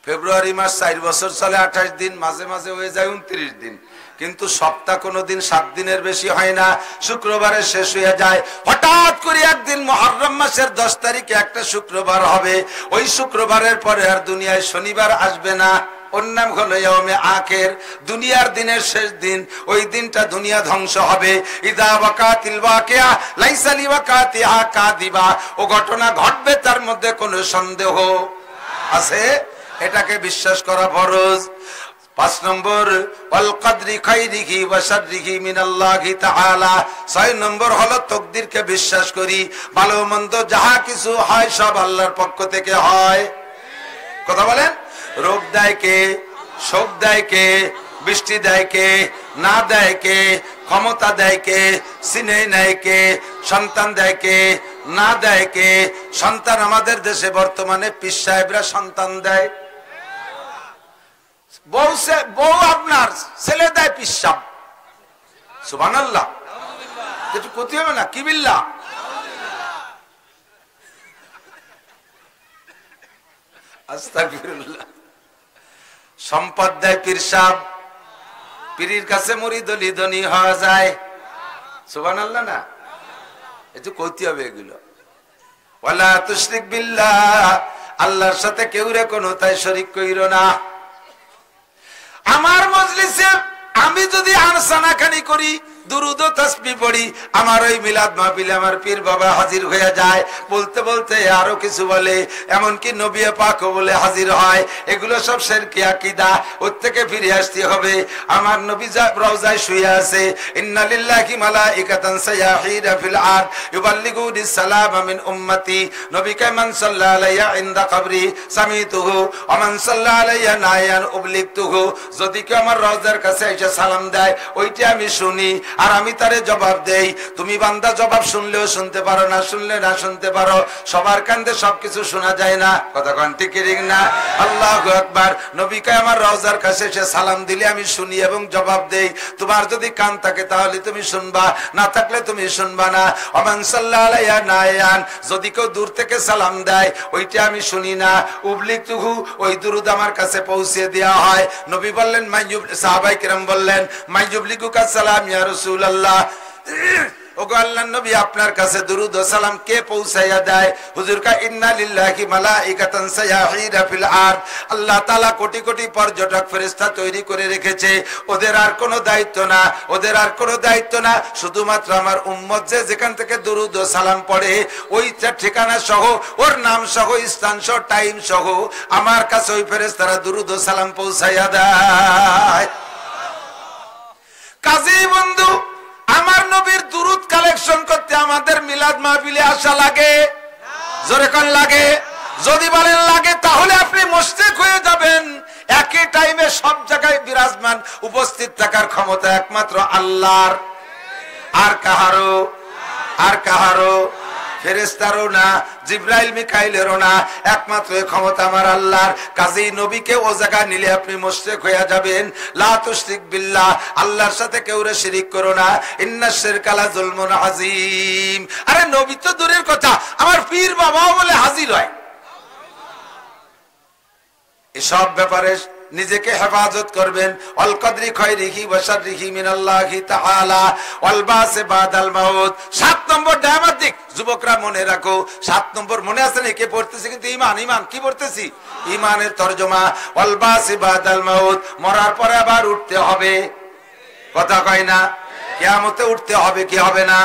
ফেব্রুয়ারি মাস 4 বছর চলে 28 দিন, মাঝে মাঝে হয়ে যায় 29 দিন। কিন্তু সপ্তাহ কোনোদিন 7 দিনের বেশি হয় না। শুক্রবারে শেষ হয়ে যায়। হঠাৎ করে একদিন মুহররম মাসের 10 তারিখে একটা শুক্রবার হবে। ওই শুক্রবারের পরে আর দুনিয়ায় শনিবার আসবে না। ওর নাম হলো ইয়াউমে আখির, দুনিয়ার দিনের শেষ দিন। ওই দিনটা দুনিয়া ধ্বংস হবে। ইদা ওয়াকাতিল ওয়াকিয়া লাইসা লিওয়াকাতিহা কাযিবা, ও ঘটনা ঘটবে, তার মধ্যে কোনো সন্দেহ আছে? এটাকে বিশ্বাস করা ফরজ। 5 নম্বর, ওয়াল কদরি খাইরিহি ওয়া শাররিহি মিনাল্লাহি তাআলা। 6 নম্বর হলো তাকদীরকে বিশ্বাস করি, ভালো মন্দ যাহা কিছু হয় সব আল্লাহর পক্ষ থেকে হয়। কথা বলেন? রোগ দেয় কে? শোক দেয় কে? বৃষ্টি দেয় কে? না দেয় কে? ক্ষমতা দেয় কে? সিনে নেয় কে? সন্তান দেয় কে? না দেয় কে? সন্তান আমাদের দেশে বর্তমানে পীর সাহেবরা সন্তান দেয়। বউ আপনার ছেলে দেয় পীর সাহেব। সুবহানাল্লাহ, একটু ক্ষতি হবে না? কি বিল্লাহ? আস্তাগফিরুল্লাহ। সম্পদ দেয় পীর সাহেব, পীরের কাছে মুরিদ হলে ধনী হওয়া যায়। সুবহানাল্লাহ না? একটু ক্ষতি হবে এগুলো। ওয়ালা তুশরিক বিল্লাহ, আল্লাহর সাথে কেউ রে কোনো তাই শরীক কইরো না। আমার মজলিসে আমি যদি আনসানাখানি করি, দুরুদ ও তাসবিহ পড়ি, আমার ওই মিলাদ মাহফিলে আমার পীর বাবা হাজির হয়ে যায়। বলতে বলতে আরো কিছু বলে, এমনকি নবী পাকও বলে হাজির হয়। এগুলো সব শিরকি আকীদা, ওর থেকে ফিরে আসতে হবে। আমার নবী রওজায় শুয়ে আছে, ইন্না লিল্লাহি মালাইকাতান সায়াহিনা ফিল আরদ ইউবাল্লিগুনিস সালামা মিন উম্মতি। নবীকে মান সাল্লা আলাইয়া ইনদা কবরি সামিতুহু ওয়া মান সাল্লা আলাইয়া নায়ান উবলিগতুহু। যদি কেউ আমার রওজার কাছে এসে সালাম দেয়, ওইটা আমি শুনি আর আমি তারে জবাব দেই। তুমি বান্দা জবাব শুনলেও শুনতে পারো, না শুনলে না শুনতে পারো। সবার কান্দে সবকিছু শোনা যায় না। কথা কোন ঠিক না? আল্লাহু আকবার। নবীকে আমার রওজার কাছে এসে সালাম দিলে আমি শুনি এবং জবাব দেই। তোমার যদি কান থাকে তাহলে তুমি শুনবা, না থাকলে তুমি শুনবা না। ওমান সাল্লাল্লাহু আলাইহি নায়ান, যদি কেউ দূর থেকে সালাম দেয় ওইটা আমি শুনি না। উবলিগতুহু, ওই দুরুদ আমার কাছে পৌঁছে দেওয়া হয়। নবী বললেন মাইয়ুব, সাহাবায়ে কেরাম বললেন মাইয়ুবলিগুকা সালাম ইয়া রাসূলুল্লাহ। ওগো আল্লাহর নবী, আপনার কাছে দুরুদ ও সালাম কে পৌঁছাইয়া দেয়? হুজুর কা ইন্না লিল্লাহি মালাইকাতান সায়াহিনা ফিল আরদ। আল্লাহ তাআলা কোটি কোটি পর্যটক ফেরেশতা তৈরি করে রেখেছে। ওদের আর কোনো দায়িত্ব না, ওদের আর কোনো দায়িত্ব না। শুধুমাত্র আমার উম্মত যে যেখান থেকে দুরুদ ও সালাম পড়ে, ওইটা ঠিকানা সহ, ওর নাম সহ, স্থান সহ, টাইম সহ আমার কাছে ওই ফেরেশতারা দুরুদ ও সালাম পৌঁছাইয়া দেয়। কাজী বন্ধু, আমার নবীর দুরুদ কালেকশন করতে আমাদের মিলাদ মাহফিলে আসা লাগে? জোরে কোন লাগে? যদি বলেন লাগে, তাহলে আপনি মুশরিক হয়ে যাবেন। একই টাইমে সব জায়গায় বিরাজমান উপস্থিত থাকার ক্ষমতা একমাত্র আল্লাহর, আর কাহারও, আর কাহারও, ফেরেশতারও না, জিবরাইল মিকাইলেরও না, একমাত্র ক্ষমতা আমার আল্লাহর। কাজেই নবীকে ও জায়গায় নিলে আপনি মুশরিক হয়ে যাবেন। লা তুশরিক বিল্লাহ, আল্লাহর সাথে কেউরে শিরিক করো না। ইন্নাশ শিরকা লা যুলমুন আযীম। আরে নবী তো দূরের কথা, আমার পীর বাবাও বলে হাজির হয়। এসব ব্যাপারে নিজেকে হেফাজত করবেন। ওয়াল কদরি খাইরিহি ওয়া শাররিহি মিনাল্লাহি তাআলা ওয়াল বাসি বাদাল মাউত। 7 নম্বর ডায়ামাতিক যুবকরা মনে রাখো 7 নম্বর মনে আছে নাকি? পড়তেছি কিন্তু ঈমান, ঈমান কি পড়তেছি? ঈমানের তরজমা ওয়াল বাসি বাদাল মাউত, মরার পরে আবার উঠতে হবে। কথা কয় না? কিয়ামতে উঠতে হবে কি হবে না?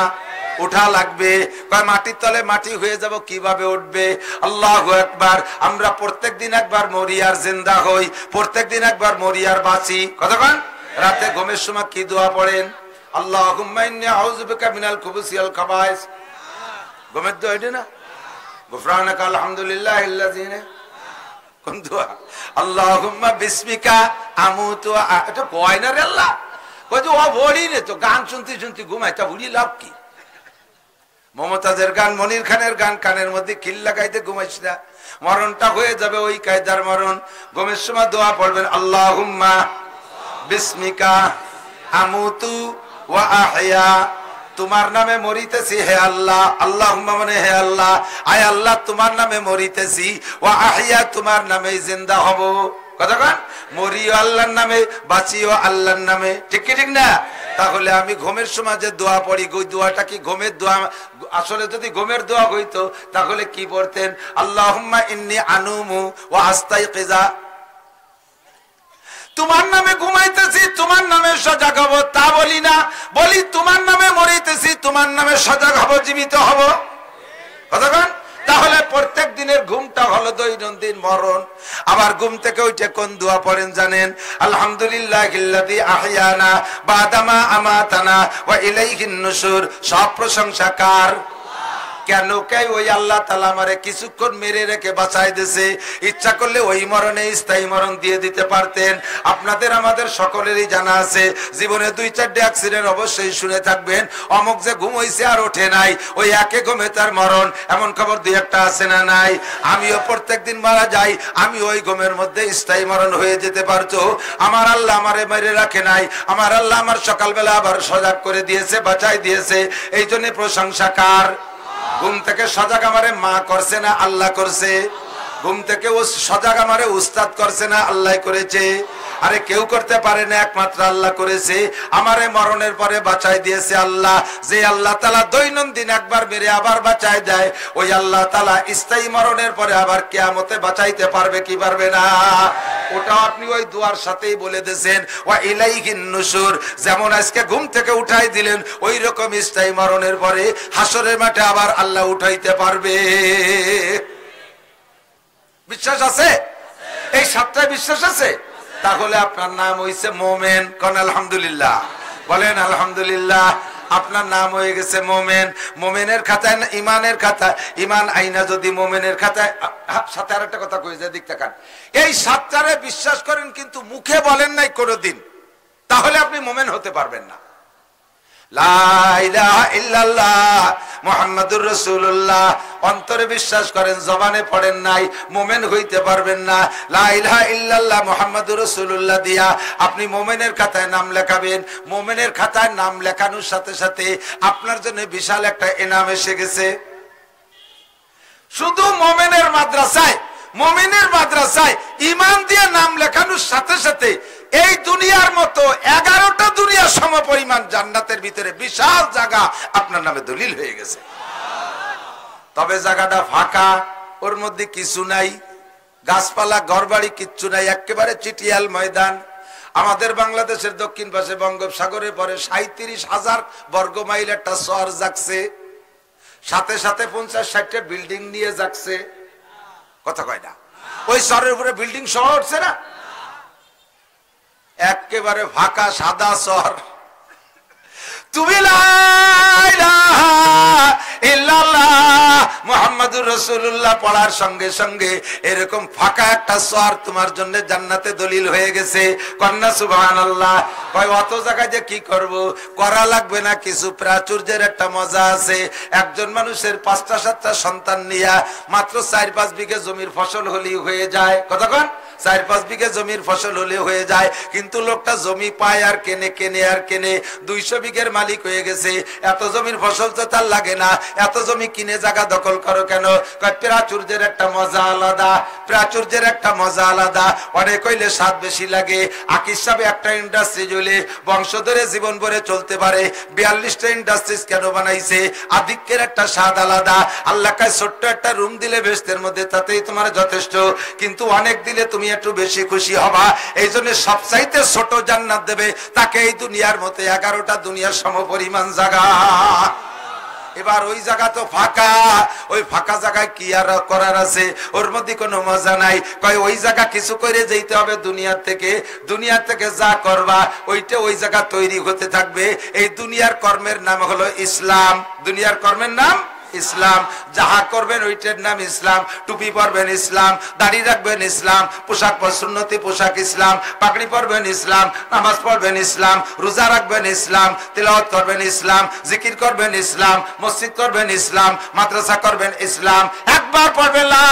উঠা লাগবে। কয় মাটির তলে মাটি হয়ে যাব, কিভাবে উঠবে? আল্লাহু আকবার। আমরা প্রত্যেকদিন একবার মরি আর জিন্দা হই, প্রত্যেকদিন একবার মরি আর বাঁচি। কতক্ষণ? রাতে ঘুমের সময় কি দোয়া পড়েন? আল্লাহুম্মা ইন্নী আউযু বিকা মিনাল খুবুসি ওয়াল খাবায়েস। ঘুমের দোয়া এটা না? গুফরানাকা আলহামদুলিল্লাহিল্লাযী, কোন দোয়া? আল্লাহুম্মা বিসমিকা আমুতু, এটা কয় না রে আল্লাহ। কই যে ও বলি রে, তো গান শুনতে শুনতে ঘুমাইতা বুড়ি লাভ কি? মমতাজের গান, মনির খানের গান কানের মধ্যে খিল লাগাইতে ঘুমাইস না, মরণটা হয়ে যাবে ওই কায়দার মরণ। ঘুমের সময় দোয়া পড়বেন আল্লাহুম্মা বিসমিকা আমুতু ওয়া আহইয়া, তোমার নামে মরিতেছি হে আল্লাহ। আল্লাহুম্মা মানে হে আল্লাহ, আয় আল্লাহ তোমার নামে মরিতেছি, ওয়া আহইয়া তোমার নামে জিন্দা হব। কতক্ষণ? মরিও আল্লাহর নামে, বাঁচিও আল্লাহর নামে। ঠিক কি ঠিক না? তাহলে আমি ঘুমের সময় যে দোয়া পড়ি, ওই দোয়াটা কি ঘুমের দোয়া? আসলে যদি ঘুমের দোয়া হইতো তাহলে কি পড়তেন? আল্লাহুম্মা ইন্নী আনুমু ওয়া আস্তাইকিযা, তোমার নামে ঘুমাইতেছি, তোমার নামে সজাগ হব। তা বলি না, বলি তোমার নামে মরিতেছি, তোমার নামে সজাগ হব, জীবিত হব। কতক্ষণ? তাহলে প্রত্যেক দিনের ঘুমটা হলো দৈনন্দিন মরণ। আবার ঘুম থেকে উঠে কোন দোয়া পড়েন জানেন? আলহামদুলিল্লাহিল্লাযী আহইয়ানা বাদামা আমাতানা ওয়া ইলাইহিন নুশুর। সব প্রশংসা কার? কেন? কে? ওই আল্লাহ তাআলা আমারে কিছুক্ষণ মেরে রেখে বাঁচাই দিয়েছে। ইচ্ছা করলে ওই মরণে স্থায়ী মরণ দিয়ে দিতে পারতেন। আপনাদের আমাদের সকলেরই জানা আছে, জীবনে 2-4টা অ্যাক্সিডেন্ট অবশ্যই শুনে থাকবেন। অমুক যে ঘুম হইছে আর ওঠে নাই, ওই একে ঘুমে তার মরণ, এমন খবর 2-1টা আছে না নাই? আমিও প্রত্যেকদিন মারা যাই, আমি ওই ঘুমের মধ্যে স্থায়ী মরণ হয়ে যেতে পারতো। আমার আল্লাহ আমারে মেরে রাখে নাই, আমার আল্লাহ আমার সকালবেলা আবার সজাগ করে দিয়েছে, বাঁচাই দিয়েছে। এই জন্য প্রশংসা কার? ঘুম থেকে সজাগ আমারে মা করছে না আল্লাহ করছে? ঘুম থেকে ও সজাগ আমারে উস্তাদ করছে না আল্লাহ করেছে? আরে কেউ করতে পারে না, একমাত্র আল্লাহ করেছে। আমারে মরণের পরে বাঁচাই দিয়েছে আল্লাহ। যে আল্লাহ তাআলা দৈনন্দিন একবার মেরে আবার বাঁচাই দেয়, ওই আল্লাহ তাআলা স্থায়ী মরণের পরে আবার কিয়ামতে বাঁচাইতে পারবে কি পারবে না? ওটা আপনি ওই দুয়ার সাথেই বলে দিয়েছেন, ওয়া ইলাইহিন নুশুর। যেমন আজকে ঘুম থেকে উঠাই দিলেন, ওই রকম স্থায়ী মরণের পরে হাসরের মাঠে আবার আল্লাহ উঠাইতে পারবে। বিশ্বাস আছে? এই 7টায় বিশ্বাস আছে? তাহলে আপনার নাম হইছে মোমেন। কোন আলহামদুলিল্লাহ বলেন? আলহামদুলিল্লাহ। আপনার নাম হয়ে গেছে মোমেন। মোমেনের খাতায়, ইমানের খাতায় ইমান আইনা যদি মোমেনের খাতায়। সাথে আর একটা কথা কই, যে দিক তাকান। এই 7টারে বিশ্বাস করেন কিন্তু মুখে বলেন নাই কোনোদিন, তাহলে আপনি মোমেন হতে পারবেন না। লা ইলাহা ইল্লাল্লাহ মুহাম্মাদুর রাসূলুল্লাহ অন্তরে বিশ্বাস করেন, জবানে পড়েন নাই, মোমেন হইতে পারবেন না। লা ইলাহা ইল্লাল্লাহ মুহাম্মাদুর রাসূলুল্লাহ দিয়া আপনি মোমেনের খাতায় নাম লেখাবেন। মোমেনের খাতায় নাম লেখানোর সাথে সাথে আপনার জন্য বিশাল একটা ইনাম এসে গেছে। শুধু মোমেনের মাদ্রাসায়, মোমেনের মাদ্রাসায় ঈমান দিয়ে নাম লেখানোর সাথে সাথে এই দুনিয়ার মতো 11টা দুনিয়া সমপরিমাণ জান্নাতের ভিতরে বিশাল জায়গা আপনার নামে দলিল হয়ে গেছে। তবে জায়গাটা ফাঁকা, ওর মধ্যে কিছু নাই, গাছপালা ঘরবাড়ি কিচ্ছু নাই, একেবারে চিটিয়াল ময়দান। আমাদের বাংলাদেশের দক্ষিণ পাশে বঙ্গোপসাগরের পরে 37,000 বর্গ মাইল একটা শহর জাগছে, সাথে সাথে 50-60টা বিল্ডিং নিয়ে জাগছে। কথা কয় না? ওই শহরের উপরে বিল্ডিং সহ উঠছে না, একেবারে ফাঁকা সাদা শহর। তুমি লা ইলাহা ইল্লাল্লাহ মুহাম্মাদুর রাসূলুল্লাহ পড়ার সঙ্গে সঙ্গে এরকম ফাঁকা একটা শহর তোমার জন্য জান্নাতে দলিল হয়ে গেছে। কন্যা সুবহানাল্লাহ। কয় অত জায়গায় যে কি করব? করা লাগবে না কিছু, প্রাচুর্যের একটা মজা আছে। একজন মানুষের 5টা-7টা সন্তান নিয়ে মাত্র 4-5 বিঘা জমির ফসল হলেই হয়ে যায়। কতক্ষণ? 4-5 বিঘা জমির ফসল হলে হয়ে যায়। কিন্তু লোকটা জমি পায় আর কেনে, কেনে আর কেনে, 200 বিঘের মালিক হয়ে গেছে। এত জমির ফসল তো তার লাগে না, এত জমি কিনে জায়গা দখল করো কেন? প্রাচুর্যের একটা মজা আলাদা, প্রাচুর্যের একটা মজা আলাদা। অনেক হইলে স্বাদ বেশি লাগে। আকিস সাহেব একটা ইন্ডাস্ট্রি জুলে বংশধরে জীবন ভরে চলতে পারে। 42টা ইন্ডাস্ট্রিজ কেন বানাইছে? আধিক্যের একটা স্বাদ আলাদা। আল্লাহ কাছে ছোট্ট একটা রুম দিলে বেহেশতের মধ্যে, তাতেই তোমার যথেষ্ট। কিন্তু অনেক দিলে তুমি একটু বেশি খুশি হবা। এই জন্য সবচাইতে ছোট জান্নাত দেবে তাকে এই দুনিয়ার মতো 11টা দুনিয়ার সমপরিমাণ জায়গা। এবার ওই জায়গা তো ফাঁকা, ওই ফাঁকা জায়গায় কি আর করার আছে? ওর মধ্যে কোনো মজা নাই। কয় ওই জায়গা কিছু করে যেতে হবে দুনিয়ার থেকে। দুনিয়ার থেকে যা করবা ওইটা ওই জায়গা তৈরি হতে থাকবে। এই দুনিয়ার কর্মের নাম হলো ইসলাম। দুনিয়ার কর্মের নাম ইসলাম। যাহা করবেন ওইটার নাম ইসলাম। টুপি পরবেন ইসলাম, দাড়ি রাখবেন ইসলাম, পোশাক সুন্নতি পোশাক ইসলাম, পাগড়ি পরবেন ইসলাম, নামাজ পড়বেন ইসলাম, রোজা রাখবেন ইসলাম, তিলাওয়াত করবেন ইসলাম, জিকির করবেন ইসলাম, মসজিদ করবেন ইসলাম, মাদ্রাসা করবেন ইসলাম। একবার পড়বেন লা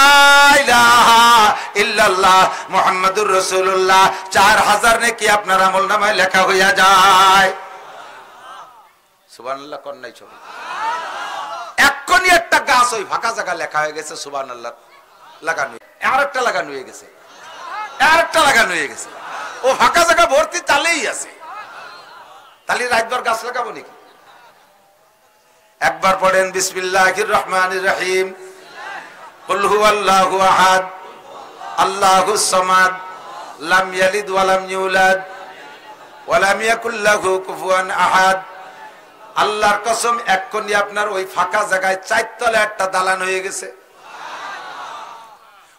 ইলাহা ইল্লাল্লাহ মুহাম্মাদুর রাসূলুল্লাহ, 4000 নেকি আপনার আমলনামায় লেখা হইয়া যায়। সুবহানাল্লাহ কোন নাই ছবি? এক্ষুনি একটা গাছ ওই ফাঁকা জায়গা লেখা হয়ে গেছে সুবহানাল্লাহ লাগানো, আরেকটা লাগানো হয়ে গেছে, আরেকটা লাগানো হয়ে গেছে। ও ফাঁকা জায়গা ভর্তি চালেই আছে। তাহলে রাতভর গাছ লাগাবো নাকি? একবার পড়েন বিসমিল্লাহির রহমানির রহিম, কুল হুয়াল্লাহু আহাদ আল্লাহুস সামাদ লাম ইয়ালিদ ওয়া লাম ইউলাদ ওয়া লাম ইয়াকুল লাহু কুফুয়ান আহাদ। আল্লাহর কসম এক্ষুনি আপনার ওই ফাঁকা জায়গায় 4 তলে একটা দালান হয়ে গেছে।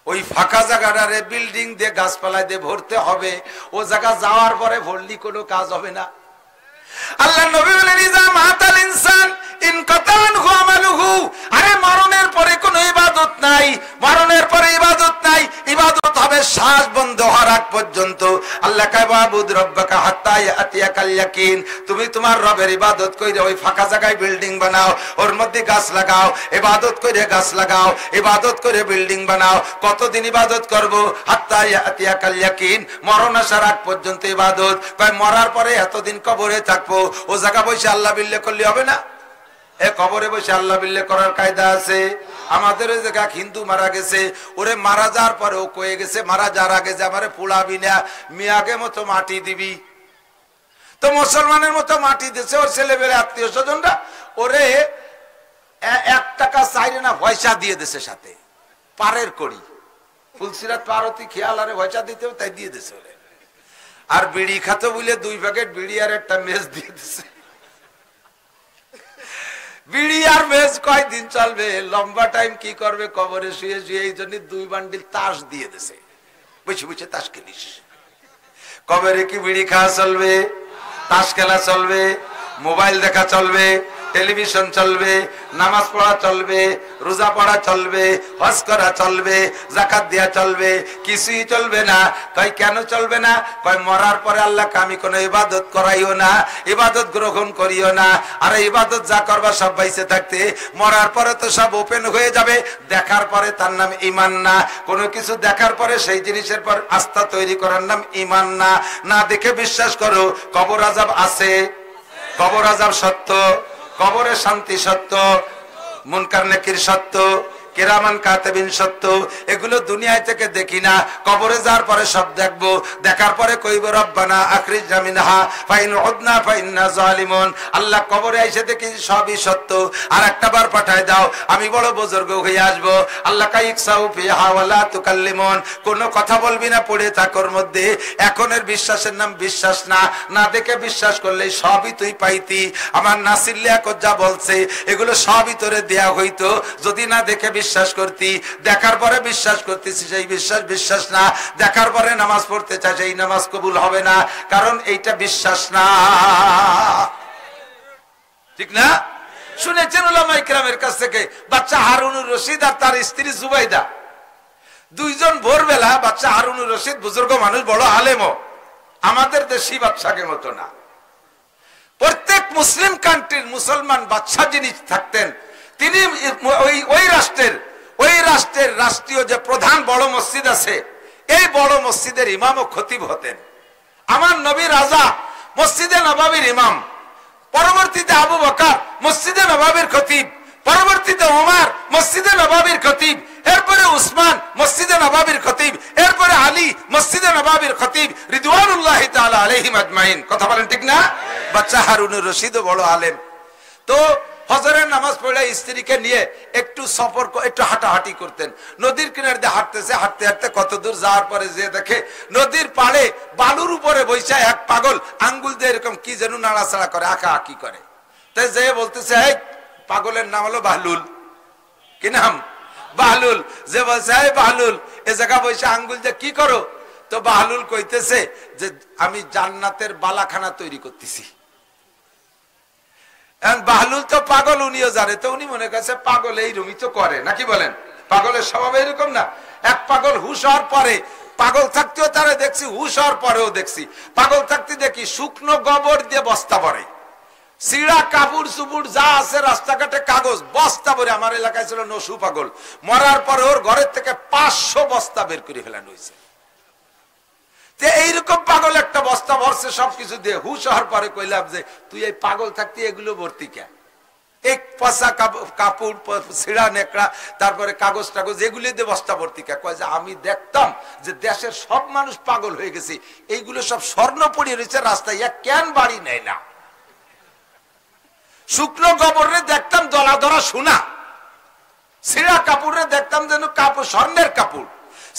ওই ফাঁকা জায়গাটারে বিল্ডিং দিয়ে গাছপালা দিয়ে ভরতে হবে। ও জায়গা যাওয়ার পরে ভরলি কোনো কাজ হবে না। আল্লাহ নবী বলেন ইজা মাতাল ইনসান ইনকাতানহু আমালুহু। আরে মরণের পরে কোনো ইবাদত নাই, মরণের পরে ইবাদত নাই। ইবাদত হবে শ্বাস বন্ধ হওয়ার আগ পর্যন্ত। আল্লাহ কয় ওয়াবুদ রাব্বাকা হাত্তা ইয়াতিয়াকাল ইয়াকিন। তুমি তোমার রবের ইবাদত কইরে ওই ফাঁকা জায়গায় বিল্ডিং বানাও, ওর মধ্যে গাছ লাগাও, ইবাদত কইরে গাছ লাগাও, ইবাদত করে বিল্ডিং বানাও। কতদিন ইবাদত করব? হাত্তা ইয়াতিয়াকাল ইয়াকিন, মরণ আসার আগ পর্যন্ত ইবাদত। কয় মরার পরে এতদিন কবরে থাকবো, ও জায়গা বসে আল্লাহ বিল্লাহ করলে হবে না? এ কবরে বসে আল্লাহ বিল্লাহ করার কায়দা আছে? আমাদের ওই জায়গা হিন্দু মারা গেছে, ওরে মারা যাওয়ার পরে ও কয়ে গেছে মারা যাওয়ার আগে যে আমারে পোড়াবি না, মিয়াকে মতো মাটি দিবি। তো মুসলমানের মতো মাটি দিছে ওর ছেলেবেলে আত্মীয় স্বজনরা, ওরে 1 টাকা চাইরে না পয়সা দিয়ে দিছে, সাথে পারের করি ফুলসিরাত পারতি খেয়াল আরে পয়সা দিতে তাই দিয়ে দিছে ওরে। আর বিড়ি খাতো বলে 2 প্যাকেট বিড়ি আর একটা মেজ দিয়ে দিছে। বিড়ি আর মেজ কয়দিন চলবে? লম্বা টাইম কি করবে কবরে শুয়ে শুয়ে? এই জন্য 2 বান্ডিল তাস দিয়ে দিছে। বুঝে বুঝে তাস খেলিস। কবরে কি বিড়ি খাওয়া চলবে? তাস খেলা চলবে, মোবাইল দেখা চলবে, টেলিভিশন চলবে, নামাজ পড়া চলবে, রোজা পড়া চলবে, হজ করা চলবে, যাকাত দেয়া চলবে, কিছুই চলবে না। কই কেন চলবে না? কই মরার পরে আল্লাহকে আমি কোনো ইবাদত করাইও না, ইবাদত গ্রহণ করিও না। আর ইবাদত যা করবা সব বাইসে থাকতে, মরার পরে তো সব ওপেন হয়ে যাবে। দেখার পরে তার নাম ঈমান না। কোনো কিছু দেখার পরে সেই জিনিসের পর আস্থা তৈরি করার নাম ঈমান না। না দেখে বিশ্বাস করো কবর আযাব আছে, কবর আযাব সত্য, কবরে শান্তি সত্য, মুনকার নাকির সত্য, কিরামান কাতিবিন সত্য। এগুলো দুনিয়ায় থেকে দেখি না, কবরে যাওয়ার পরে সব দেখবো। দেখার পরে কইব রব্বানা আখরিজনা মিনহা ফাইন উদনা ফাইন্না জালিমুন। আল্লাহ কবরে এসে দেখি সবই সত্য, আর একটা বার পাঠায় দাও আমি বড় বুজুর্গ হয়ে আসবো। আল্লাহ কাইকসাউ ফিহা ওয়ালা তুকাল্লিমুন। কোনো কথা বলবি না পড়ে থাকর মধ্যে। এখনের বিশ্বাসের নাম বিশ্বাস না, না দেখে বিশ্বাস করলে সবই তুই পাইতি। আমার নাসির লিয়াকত যা বলছে এগুলো সবই তোরে দেয়া হইতো যদি না দেখে বিশ্বাস করতি। দেখার পরে বিশ্বাস করতেছি সেই বিশ্বাস বিশ্বাস না। দেখার পরে নামাজ পড়তে চাই সেই নামাজ কবুল হবে না, কারণ এইটা বিশ্বাস না। ঠিক না? শুনেছেন উলামা ইকরামের কাছ থেকে বাচ্চা হারুনুর রশিদ আর তার স্ত্রী জুবাইদা, 2 জন ভোরবেলা, বাচ্চা হারুনুর রশিদ বুজুর্গ মানুষ, বড় আলেমও, আমাদের দেশি বাচ্চাকে মতো না। প্রত্যেক মুসলিম কান্ট্রির মুসলমান বাচ্চা যিনি থাকতেন তিনি ওই রাষ্ট্রের রাষ্ট্রীয় যে প্রধান বড় মসজিদ আছে এই বড় মসজিদের ইমাম ও খতিব হতেন। আমার নবী রাজা মসজিদে নববীর ইমাম, পরবর্তীতে আবু বকর মসজিদে নববীর খতিব, পরবর্তীতে ওমর মসজিদে নববীর খতিব, এরপরে উসমান মসজিদে নববীর খতিব, এরপরে আলী মসজিদে নববীর খতিব রিদওয়ানুল্লাহি তাআলা আলাইহিম আজমাইন। কথা বলেন ঠিক না? বাচ্চা হারুনুর রশিদ বড় আলেম। তো ফজরের নামাজ পড়ে স্ত্রীকে নিয়ে একটু সফর, একটু হাঁটাহাঁটি করতেন। নদীর কিনারে দিয়ে হাঁটতেছে, হাঁটতে হাঁটতে কত দূর যাওয়ার পরে যে দেখে নদীর পাড়ে বালুর উপরে বৈশা এক পাগল আঙ্গুল দিয়ে এরকম কি যেন নাড়াচাড়া করে, আঁকা আঁকি করে। তাই যে বলতেছে, এই পাগলের নাম হলো বাহলুল। কি নাম? বাহলুল। যে বলছে, এই বাহলুল এ জায়গা বৈশা আঙ্গুল দিয়ে কি করো? তো বাহলুল কইতেছে যে আমি জান্নাতের বালাখানা তৈরি করতেছি। বাহলুল তো পাগল, উনিও জানে। তো উনি মনে করছে পাগল এইরকমই তো করে, নাকি বলেন? পাগলের স্বভাব এরকম না? এক পাগল হুশ হওয়ার পরে, পাগল থাকতেও তারা দেখছি, হুশ হওয়ার পরেও দেখছি। পাগল থাকতে দেখি শুকনো গোবর দিয়ে বস্তা ভরে, সিড়া কাপড় চুপুর যা আছে রাস্তাঘাটে কাগজ বস্তা ভরে। আমার এলাকায় ছিল নসু পাগল, মরার পরে ওর ঘরের থেকে 500 বস্তা বের করে ফেলানো হয়েছে। এইরকম পাগল একটা বস্তা ভরছে সবকিছু দিয়ে। হুশ হওয়ার পরে কইলাম যে তুই এই পাগল থাকতে এগুলো ভর্তি কে? এক পচা কাপড়, ছিঁড়া নেকড়া, তারপরে কাগজ টাগজ এগুলো দিয়ে বস্তা ভর্তি কে? কয় যে আমি দেখতাম যে দেশের সব মানুষ পাগল হয়ে গেছে, এইগুলো সব স্বর্ণ পড়িয়ে রয়েছে রাস্তায়, কেন বাড়ি নেয় না? শুকনো গোবরে দেখতাম দলা ধরা সোনা, ছিঁড়া কাপড়ে দেখতাম যেন কাপড় স্বর্ণের কাপড়,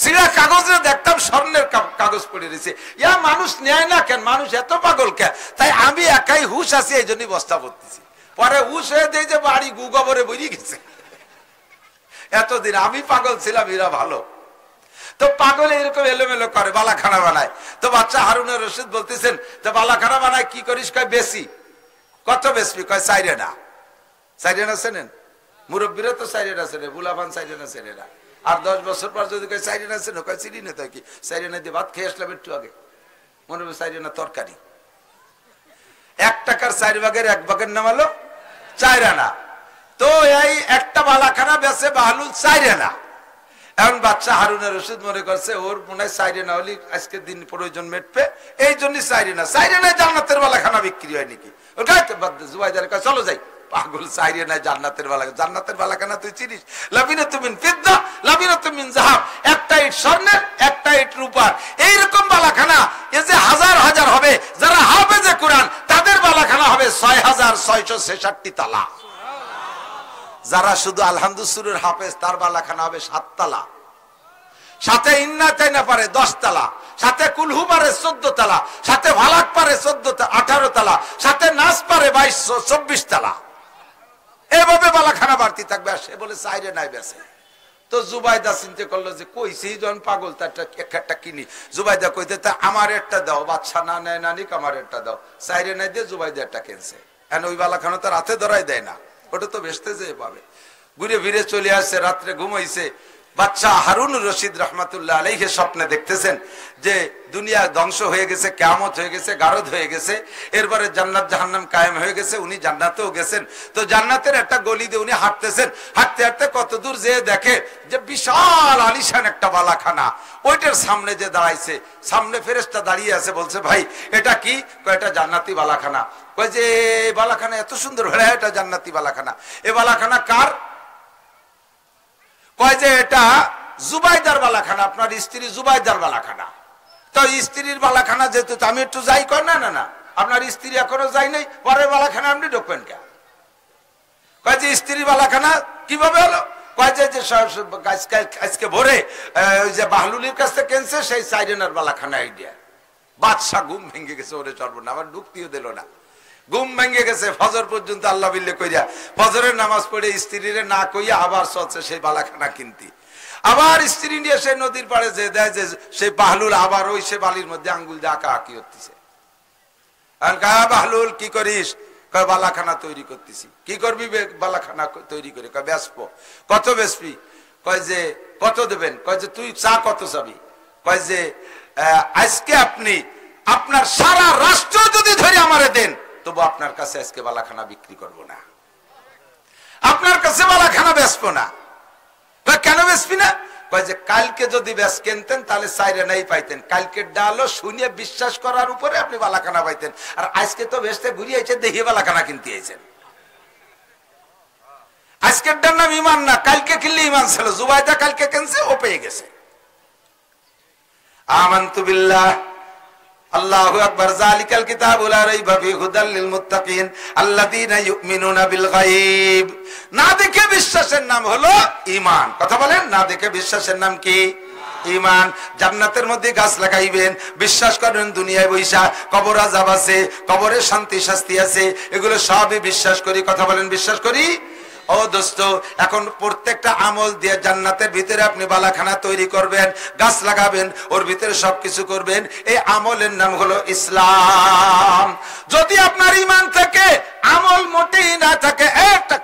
সিরা কাগজে দেখতাম স্বর্ণের কাগজ পড়ে রয়েছে। ইয়া মানুষ নেয় না কেন? মানুষ এত পাগল কে? তাই আমি একাই হুশ আছি, এই জন্যই বস্তা পড়তেছি। পরে হুশ হয়ে দেয় যে বাড়ি গু গোবরে বেরিয়ে গেছে। এতদিন আমি পাগল ছিলাম, এরা ভালো। তো পাগল এরকম এলোমেলো করে, বালাখানা বানায়। তো বাচ্চা হারুনুর রশিদ বলতেছেন, তো বালাখানা বানায় কি করিস? কয় বেশি। কত বেশি? কয় সাইরেনা। সাইরেনা চেনেন? মুরব্বীরা তো সাইরেনা চেনে, বুলাবান সাইরেনা চেনে না। আর 10 বছর পর যদি সাইরেনা আছে, নৌকা চিনি না তো কি সাইরেনা দিয়ে ভাত খেয়ে আসলাম একটু আগে, মনে হবে সাইরেনা তরকারি। 1 টাকার 4 ভাগের 1 ভাগের নাম হলো 4 আনা। তো এই একটা বালাখানা বেচে বাহলুল 4 আনা। এখন বাচ্চা হারুনুর রশিদ মনে করছে ওর মনে হয় 4 আনা হলে আজকে দিন প্রয়োজন মেটবে, এই জন্যই 4 আনা। 4 আনায় জান্নাতের বালাখানা বিক্রি হয় নাকি? ওর গাইতে বাদ দে, জুবাইদার কয় চলো যাই। পাগল, 4 আনায় জান্নাতের বালাখানা। জান্নাতের বালাখানা তুই চিনিস? লাবিনাতুম মিন ফিদ্দা, লাবিনাতুম মিন যাহাব। একটা ইট স্বর্ণের, একটা ইট রূপার। এইরকম বালাখানা এ যে হাজার হাজার হবে। যারা হাফেজে কোরআন তাদের বালাখানা হবে 6666 তালা। যারা শুধু আলহামদুসুরের হাফেজ তার বালাখানা হবে 7 তালা। সাথে ইন্না তাইনা পারে 10 তালা, সাথে কুলহু পারে 14 তালা, সাথে ভালাক পারে 18 তালা, সাথে নাস পারে 24 তালা। এভাবে বালাখানা বাড়তি থাকবে। আর সে বলে 4 আনায় বেচে। তো জুবাইদা চিন্তা করলো যে কইছি যখন পাগল তার একটা কিনি। জুবাইদা কইতে তা আমার একটা দাও, বাচ্চা না নেয় নানিক আমার একটা দাও। 4 আনায় দিয়ে জুবাইদা একটা কিনছে। এখন ওই বালাখানা তো রাতে ধরাই দেয় না, ওটা তো বেচতে যেয়ে পাবে। ঘুরে ফিরে চলে আসছে, রাত্রে ঘুমাইছে। বাচ্চা হারুনুর রশিদ রহমাতুল্লাহ আলাইহি স্বপ্নে দেখতেছেন যে দুনিয়া ধ্বংস হয়ে গেছে, কিয়ামত হয়ে গেছে, গারদ হয়ে গেছে, এরপরে জান্নাত জাহান্নাম কায়েম হয়ে গেছে, উনি জান্নাতেও গেছেন। তো জান্নাতের একটা গলি দিয়ে উনি হাঁটতেছেন, হাঁটতে হাঁটতে কত দূর যেয়ে দেখে যে বিশাল আলিশান একটা বালাখানা। ওইটার সামনে যে দাঁড়াইছে, সামনে ফেরেশতা দাঁড়িয়ে আছে। বলছে ভাই এটা কি? কয় এটা জান্নাতি বালাখানা। কয় যে বালাখানা এত সুন্দর, হ্যাঁ এটা জান্নাতি বালাখানা। এ বালাখানা কার? কয় যে এটা জুবাইদার বালাখানা, আপনার স্ত্রী জুবাইদার বালাখানা। তো স্ত্রীর বালাখানা যেহেতু আমি একটু যাই। কয় না না না, আপনার স্ত্রী এখনো যাই নাই, পরের বালাখানা আপনি ঢুকবেন কে? কয় যে স্ত্রীর বালাখানা কিভাবে হলো? কয় যে আজকে ভোরে ওই যে বাহলুলের কাছ থেকে কেনছে সেই 4 আনার বালাখানা আইডিয়া। বাদশা ঘুম ভেঙে গেছে, ওরে চলবো না, আবার ঢুকতেও দিল না। ঘুম ভেঙে গেছে, ফজর পর্যন্ত আল্লাহ বিল্লে কইরা ফজরের নামাজ পড়ে স্ত্রীরে না কইয়া আবার চলছে সেই বালাখানা কিনতি। আবার স্ত্রী নিয়ে সেই নদীর পাড়ে যে দেয় যে সেই বাহলুল আবার ওই সে বালির মধ্যে আঙ্গুল দিয়ে আঁকা আঁকি হতেছে। বাহলুল কি করিস? কয় বালাখানা তৈরি করতেছি। কি করবি বালাখানা তৈরি করে? কয় বেচবো। কত বেচবি? কয় যে কত দেবেন? কয় যে তুই চা কত চাবি? কয় যে আজকে আপনি আপনার সারা রাষ্ট্র যদি ধরে আমারে দেন তবু আপনার কাছে আজকে বালাখানা বিক্রি করব না, আপনার কাছে বালাখানা বেচবো না। কেন বেচবি না? কয় যে কালকে যদি বেচ কিনতেন তাহলে 4 আনাই পাইতেন, কালকে ডালো শুনিয়ে বিশ্বাস করার উপরে আপনি বালাখানা পাইতেন। আর আজকে তো বেচতে ঘুরিয়ে আইছেন, দেখি বালাখানা কিনতে আইছেন। আজকে আজকেরটার নাম ইমান না, কালকে কিনলে ইমান ছিল। জুবাইদা কালকে কিনছে, ও পেয়ে গেছে। আমানতু বিল্লাহ, আল্লাহু আকবার। যালিকাল কিতাবু লা রাইবা ফীহি হুদাল লিল মুত্তাকিন আল্লাযীনা ইউমিনুনা বিল গায়ব। না দেখে বিশ্বাসের নাম হলো ঈমান। কথা বলেন, না দেখে বিশ্বাসের নাম কি? ঈমান। জান্নাতের মধ্যে গাছ লাগাইবেন, বিশ্বাস করেন দুনিয়ায় বৈশা কবর আযাব আছে, কবরে শান্তি শাস্তি আছে, এগুলো সবই বিশ্বাস করি। কথা বলেন, বিশ্বাস করি। ও দোস্ত, এখন প্রত্যেকটা আমল দিয়ে জান্নাতের ভিতরে আপনি বালাখানা তৈরি করবেন, গাছ লাগাবেন, ওর ভিতরে সবকিছু করবেন। এই আমলের নাম হলো ইসলাম। যদি আপনার ঈমান থাকে, আমল মোটেই না থাকে, একটা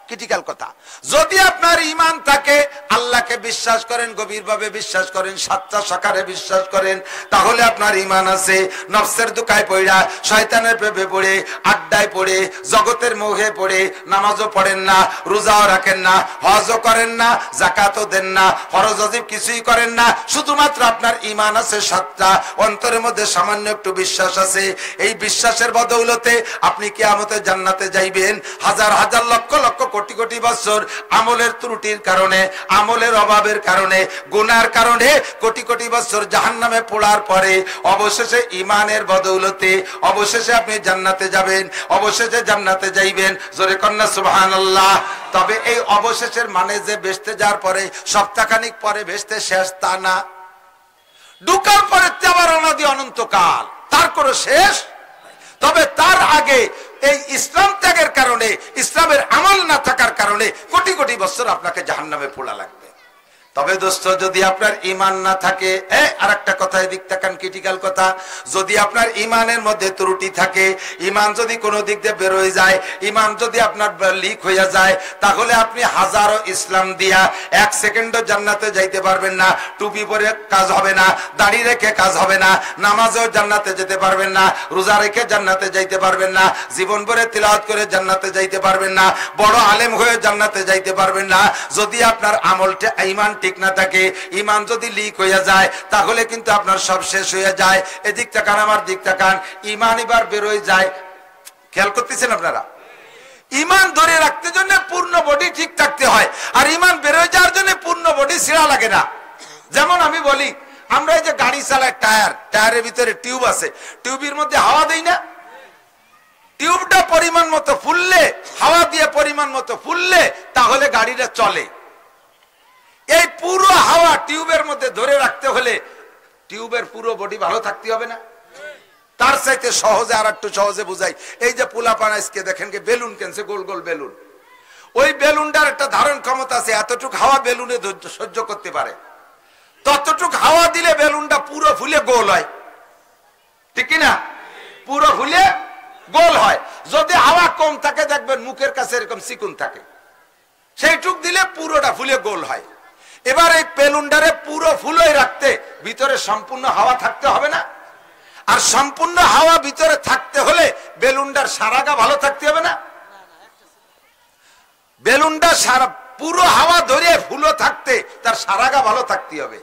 ক্রিটিক্যাল কথা, যদি আপনার ঈমান থাকে, আল্লাহকে বিশ্বাস করেন, গভীরভাবে বিশ্বাস করেন, সাতটা সাকারে বিশ্বাস করেন, তাহলে আপনার ঈমান আছে। নফসের দুকায় পড়া, শয়তানের প্রেমে পড়ে, আড্ডায় পড়ে, জগতের মোহে পড়ে নামাজও পড়েন না, রোজাও রাখেন না, হজও করেন না, যাকাতও দেন না, ফরজ ওয়াজিব কিছুই করেন না, শুধুমাত্র আপনার ঈমান আছে সাতটা, অন্তরের মধ্যে সামান্য একটু বিশ্বাস আছে। এই বিশ্বাসের বদৌলতে আপনি কিয়ামতে জান্নাতে যাইবেন। হাজার হাজার লক্ষ লক্ষ কোটি কোটি বছর আমলের ত্রুটির কারণে, আমলের অভাবের কারণে, গুনার কারণে কোটি কোটি বছর জাহান্নামে পোড়ার পরে অবশেষে ঈমানের বদৌলতে অবশেষে আপনি জান্নাতে যাবেন, অবশেষে জান্নাতে যাইবেন। জোরে কন্না সুবহানাল্লাহ। তবে এই অবশেষের মানে যে বেহেশতে যাওয়ার পরে সপ্তাহখানিক পরে বেহেশতে শেষ, তা না। ঢুকার পরে আবার অনাদি অনন্তকাল, তার কোনো শেষ। তবে তার আগে এই ইসলাম ত্যাগের কারণে, ইসলামের আমল না থাকার কারণে কোটি কোটি বছর আপনাকে জাহান্নামে পোড়া লাগবে। তবে দোস্ত, যদি আপনার ঈমান না থাকে, আর একটা কথা এদিক তাকান, ক্রিটিক্যাল কথা, যদি আপনার ঈমানের মধ্যে ত্রুটি থাকে, ঈমান যদি কোনো দিক দিয়ে বের হয়ে যায়, ঈমান যদি আপনার লিক হয়ে যায়, তাহলে আপনি হাজারো ইসলাম দিয়া এক সেকেন্ডও জান্নাতে যাইতে পারবেন না। টুপি পরে কাজ হবে না, দাড়ি রেখে কাজ হবে না, নামাজেও জান্নাতে যেতে পারবেন না, রোজা রেখে জান্নাতে যাইতে পারবেন না, জীবন ভরে তিলাওয়াত করে জান্নাতে যাইতে পারবেন না, বড় আলেম হয়ে জান্নাতে যাইতে পারবেন না। যদি আপনার আমলটা ঈমান ঠিক না থাকে, ঈমান যদি লিক হয়ে যায়, তাহলে কিন্তু আপনার সব শেষ হয়ে যায়। এদিক তাকান, আমার দিক তাকান, ঈমান এবার বের হয়ে যায়। খেয়াল করতেছেন আপনারা? ঈমান ধরে রাখতে জন্য পূর্ণ বডি ঠিক থাকতে হয়, আর ঈমান বের হয়ে যাওয়ার জন্য পূর্ণ বডি ছিঁড়া লাগে না। যেমন আমি বলি, আমরা এই যে গাড়ি চালাই, টায়ারের ভিতরে টিউব আছে, টিউবের মধ্যে হাওয়া দেই না? টিউবটা পরিমাণ মতো ফুললে, হাওয়া দিয়ে পরিমাণ মতো ফুললে, তাহলে গাড়িটা চলে। এই পুরো হাওয়া টিউবের মধ্যে ধরে রাখতে হলে টিউবের পুরো বডি ভালো থাকতে হবে না? তার চাইতে সহজে আর একটু সহজে বুঝাই। এই যে পোলাপান আজকে দেখেন কি বেলুন কিনছে, গোল গোল বেলুন, ওই বেলুনটার একটা ধারণ ক্ষমতা আছে, এতটুক হাওয়া বেলুনে সহ্য করতে পারে। ততটুক হাওয়া দিলে বেলুনটা পুরো ফুলে গোল হয়, ঠিক না? পুরো ফুলে গোল হয়। যদি হাওয়া কম থাকে, দেখবেন মুখের কাছে এরকম চিকুন থাকে, সেইটুক দিলে পুরোটা ফুলে গোল হয়। এবার এই বেলুনটারে পুরো ফুলে রাখতে ভিতরে সম্পূর্ণ হাওয়া থাকতে হবে না? আর সম্পূর্ণ হাওয়া ভিতরে থাকতে হলে বেলুনটার সারাগা ভালো থাকতে হবে না? বেলুনটা সারা পুরো হাওয়া ধরে ফুলো থাকতে তার সারাগা ভালো থাকতে হবে।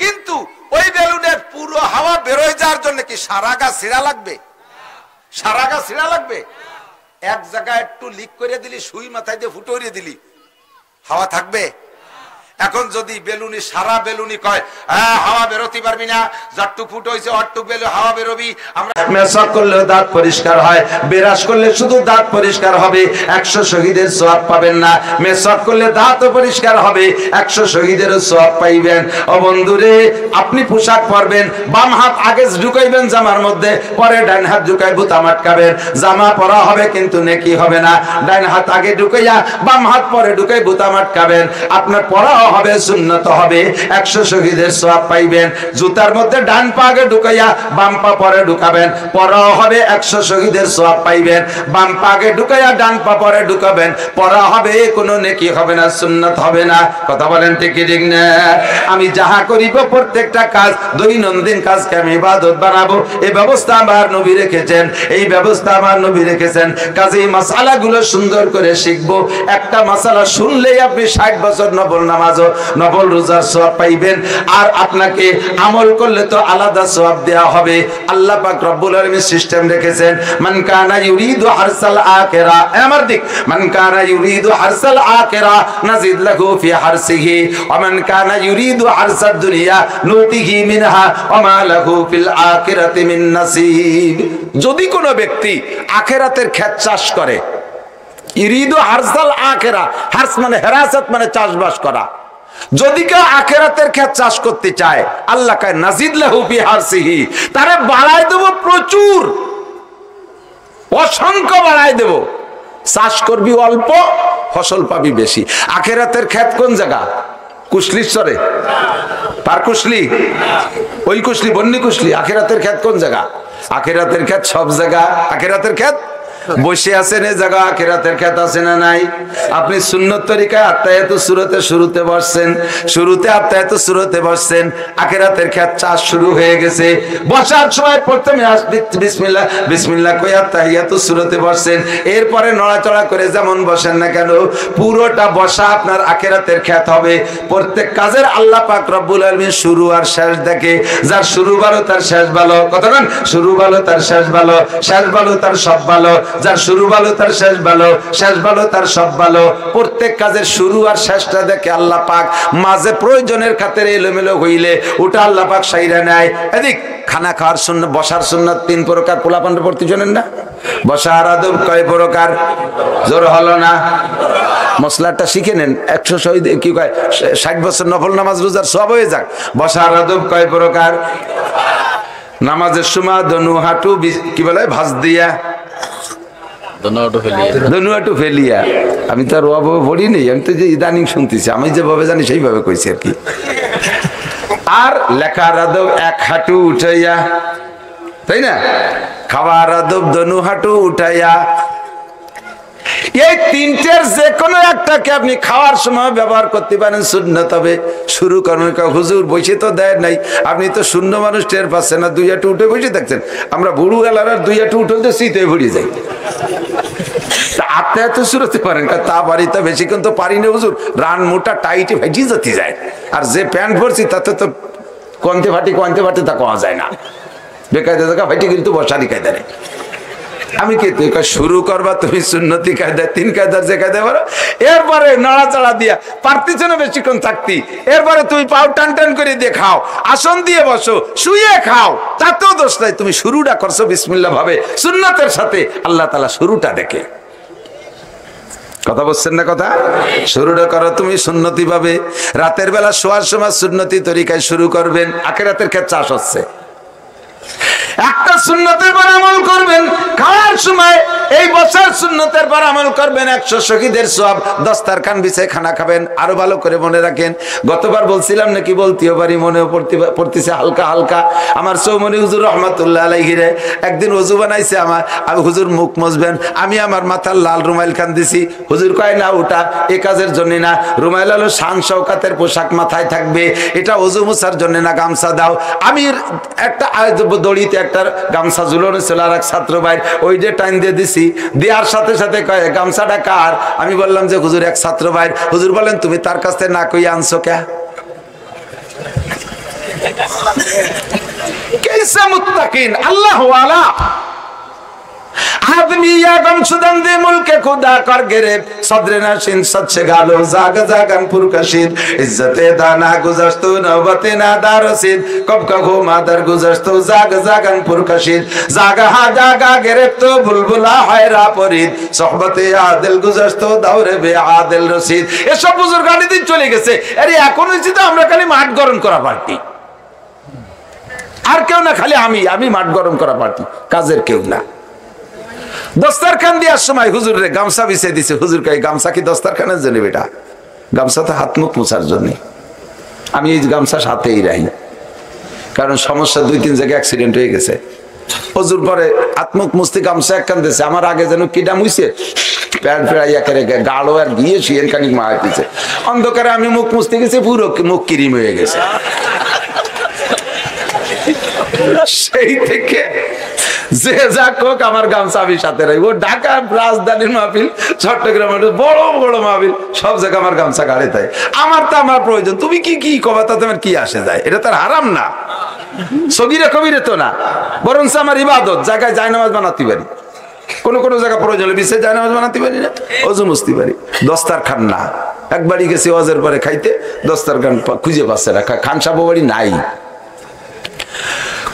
কিন্তু ওই বেলুনের পুরো হাওয়া বেরোয় যাওয়ার জন্য কি সারাগা ছিঁড়া লাগবে? সারাগা ছিঁড়া লাগবে? এক জায়গায় একটু লিক করে দিলি, সুই মাথায় দিয়ে ফুটোরিয়ে দিলি, হাওয়া থাকবে? এখন যদি বেলুনি সারা বেলুনি কয় হাওয়া বেরোতে পারবি না, যতটুক ফুটো হয়েছে অতটুক বেলুন হাওয়া বেরোবি। আমরা মেসাক করলে দাঁত পরিষ্কার হয়, বেরাস করলে শুধু দাঁত পরিষ্কার হবে, 100 শহীদের সওয়াব পাবেন না। মেসাক করলে দাঁতও পরিষ্কার হবে, 100 শহীদের সওয়াব পাইবেন। ও বন্ধুরে, আপনি পোশাক পরবেন, বাম হাত আগে ঢুকাইবেন জামার মধ্যে, পরে ডান হাত ঢুকাই বুতাম আটকাবেন। জামা পরা হবে কিন্তু নেকি হবে না। ডান হাত আগে ঢুকাইয়া বাম হাত পরে ঢুকাই বুতাম আটকাবেন। আপনার পরা হবে, সুন্নত হবে, 100 শহীদের সওয়াব পাইবেন। জুতার মধ্যে ডান পা আগে ঢুকাইয়া বাম পা পরে ঢুকাবেন, পরাও হবে, 100 শহীদের সওয়াব পাইবেন। বাম পা আগে ঢুকাইয়া ডান পা পরে ঢুকাবেন, পরা হবে, কোনো নেকি হবে না, সুন্নত হবে না। কথা বলেন ঠিক ঠিক না? আমি যাহা করিব প্রত্যেকটা কাজ, দৈনন্দিন কাজকে আমি ইবাদত বানাবো, এই ব্যবস্থা আমার নবী রেখেছেন, এই ব্যবস্থা আমার নবী রেখেছেন। কাজেই মাসালাগুলো সুন্দর করে শিখবো। একটা মাসালা শুনলেই আপনি 60 বছর নফল নামাজ নামাজও নফল রোজার সওয়াব পাইবেন, আর আপনাকে আমল করলে তো আলাদা সওয়াব দেয়া হবে। আল্লাহ পাক রব্বুল আলামিন সিস্টেম রেখেছেন, মান কানা ইউরিদু হারসাল আখিরা, আমার দিক, মান কানা ইউরিদু হারসাল আখিরা নাজিদ লাহু ফি হারসিহি ওয়া মান কানা ইউরিদু হারসাদ দুনিয়া নুতিহি মিনহা ওয়া মা লাহু ফিল আখিরাতি মিন নাসিব। যদি কোনো ব্যক্তি আখিরাতের ক্ষেত চাষ করে, ইউরিদু হারসাল আখিরা, হারস মানে হেরাসত মানে চাষবাস করা, যদি কেউ আখিরাতের ক্ষেত চাষ করতে চায়, আল্লাহ কয় নাজিদ লাহু ফি হারসিহি, তারে বাড়ায় দেব প্রচুর, অসংখ্য বাড়ায় দেব। চাষ করবি অল্প, ফসল পাবি বেশি। আখিরাতের ক্ষেত কোন জায়গা? কুশলিশ্বরে, পার কুশলি, ওই কুশলি, বন্নি কুশলি। আখিরাতের ক্ষেত কোন জায়গা? আখিরাতের ক্ষেত সব জায়গা। আখিরাতের ক্ষেত বসে আছেন এই জায়গা, আখিরাতের ক্ষেত আছে না নাই? আপনি সুন্নত তরিকায় আত্তাহিয়াতুস সূরাতে শুরুতে বসছেন, শুরুতে আত্তাহিয়াতুস সূরাতে বসছেন, আখিরাতের ক্ষেত চাষ শুরু হয়ে গেছে। বসার সময় প্রথমে বিসমিল্লাহ বিসমিল্লাহ কই আত্তাহিয়াতুস সূরাতে বসছেন, এরপরে নড়াচড়া করে যেমন বসেন না কেন, পুরোটা বসা আপনার আখিরাতের ক্ষেত হবে। প্রত্যেক কাজের আল্লাহ পাক রব্বুল আলামিন শুরু আর শেষ দেখে। যার শুরু ভালো তার শেষ ভালো, কতক্ষণ? শুরু ভালো তার শেষ ভালো, শেষ ভালো তার সব ভালো। যার শুরু ভালো তার শেষ ভালো, শেষ ভালো তার সব ভালো। প্রত্যেক কাজের শুরু আর শেষটা দেখে আল্লাহ পাক। মাঝে প্রয়োজনের খাতিরে এলোমেলো হইলে ওটা আল্লাহ পাক সাইরা নেয়। এদিক খানা খাওয়ার সুন্নাত, বসার সুন্নাত 3 প্রকার। পোলাপানটা পড়তে জানেন না? বসার আদব কয় প্রকার? জোর হলো না? মশলাটা শিখে নেন, 100 কি কয় 60 বছর নফল নামাজ রোজার সব হয়ে যাক। বসার আদব কয় প্রকার? নামাজের সময় দনু হাঁটু কি বলে ভাঁজ দিয়া, দনুয়াটু ফেলিয়া। আমি তো আর ওভাবে পড়িনি, আমি তো যে ইদানিং শুনতেছি, আমি যেভাবে জানি সেইভাবে কইছি আর কি। আর লেখার আদব 1 হাঁটু উঠাইয়া, তাই না? খাওয়ার আদব দনু হাঁটু উঠাইয়া। এই তিনটের যে কোনো একটাকে আপনি খাওয়ার সময় ব্যবহার করতে পারেন, সুন্নাত। তবে শুরু করেন হুজুর বসে তো দেয় নাই, আপনি তো শূন্য মানুষ, টের পাচ্ছেন না, 2 হাঁটু উঠে বসে থাকছেন। আমরা বুড়ো গেলার আর 2 হাঁটু উঠে তো শীতে ভরে যাই। আত্মায়াত শুরুতে পারেন, তা বাড়িতে বেশিক্ষণ তো পারি না হুজুর, রান মোটা টাইটে ভেজি যেতে যায়। আর যে প্যান্ট পরছি তাতে তো কন্তে ফাটি তা কওয়া যায় না। বেকায়দা জায়গা ফাটি কিন্তু বসারি কায়দা নেই। আমি কি তুই শুরু করবা তুমি সুন্নতি কায়দায় 3 কায়দার যে কায়দায় বলো, এরপরে নাড়াচাড়া দিয়া পারতিছ না বেশিক্ষণ থাকতি, এরপরে তুমি পাও টান টান করে দিয়ে খাও, আসন দিয়ে বসো, শুয়ে খাও, তাতেও দোষ নাই। তুমি শুরুটা করছো বিসমিল্লাহ ভাবে সুন্নতের সাথে, আল্লাহ তাআলা শুরুটা দেখে। কথা বলছেন না? কথা শুরুটা করো তুমি সুন্নতি ভাবে। রাতের বেলা শোয়ার সময় সুন্নতি তরিকায় শুরু করবেন। আখিরাতের ক্ষেত্রে চাষ হচ্ছে, একটা সুন্নতের পর আমল করবেন। খাওয়ার সময় এই বছর সুন্নতের পর আমল করবেন, 100 শহীদের সওয়াব। দস্তারখান বিছায় খানা খাবেন। আরো ভালো করে মনে রাখেন, গতবার বলছিলাম নাকি বলতেও পারি, মনেও পড়তেছে হালকা হালকা। আমার চৌমনি হুজুর রহমাতুল্লাহ আলাইহি একদিন ওযু বানাইছে আমার, আমি হুজুর মুখ মুছবেন, আমি আমার মাথার লাল রুমাইল খান দিছি। হুজুর কয় না, ওটা এ কাজের জন্য না, রুমাইল হলো শান শওকাতের পোশাক, মাথায় থাকবে, এটা ওযু মুছার জন্য না, গামছা দাও। আমি একটা দড়িতে একটা গামছা ঝুলানো ছিল, আর এক ছাত্র ভাই ওই যে টাইম দিয়ে দিছি, দেওয়ার সাথে সাথে কয় গামছাটা কার? আমি বললাম যে হুজুর এক ছাত্র ভাই। হুজুর বলেন তুমি তার কাছ থেকে না কই আনছো কে? कैसे मुत्तकीन अल्लाह वाला आदमी या गम सुदन दे मुल्क खुदा कर गिरे सदरे नशीन सच्चे गालो जाग जागन पुरकशीद इज्जते दाना गुजरतो नौबते ना दारसीद कब कहो मादर गुजरतो जाग जागन पुरकशीद जागा हा जागा गिरफ्तो बुलबुला हैरा परीद सोहबते आदिल गुजरतो दौरे बे आदिल रसीद ये सब बुजुर्गानी दिन चले गेছে আরে এখন হইছে তো আমরা খালি মাঠ গরম করা পার্টি, আর কেউ না, খালি আমি মাঠ গরম করা পার্টি, কাজের কেউ না। দস্তারখান দেওয়ার সময় হুজুর রে গামছা বিছিয়ে দিছে। হুজুর কয় গামছা কি দস্তারখানের জন্য? বেটা গামছা তো হাত মুখ মোছার জন্য। আমি এই গামছা সাথেই রাখি, কারণ সমস্যা 2-3 জায়গায় অ্যাক্সিডেন্ট হয়ে গেছে। হুজুর পরে হাত মুখ মুছতে গামছা একখান দিয়েছে, আমার আগে যেন কিডা মুইছে প্যান্ট ফেরাইয়া করে গাঢ় আর গিয়ে শিয়ের খানিক মা দিচ্ছে। অন্ধকারে আমি মুখ মুছতে গেছি, পুরো মুখ কিরিম হয়ে গেছে। সেই থেকে যে যা কোক আমার গামছা আমি সাথে রাখবো। ঢাকা রাজধানীর মাহফিল, চট্টগ্রামের বড় বড় মাহফিল, সব জায়গায় আমার গামছা গাড়ি তাই। আমার তো আমার প্রয়োজন, তুমি কি কি কবা তাতে আমার কি আসে যায়? এটা তার হারাম না, সগীরে কবিরে তো না, বরঞ্চ আমার ইবাদত। জায়গায় জায়নামাজ বানাতে পারি, কোন কোন জায়গা প্রয়োজন বিষয়ে জায়নামাজ বানাতে পারি না, ওযু মুছতে পারি। দস্তারখান না, একবারই গেছি ওয়াজের পরে খাইতে, দস্তারখান খুঁজে পাচ্ছে না, খান সাহেব বাড়ি নাই।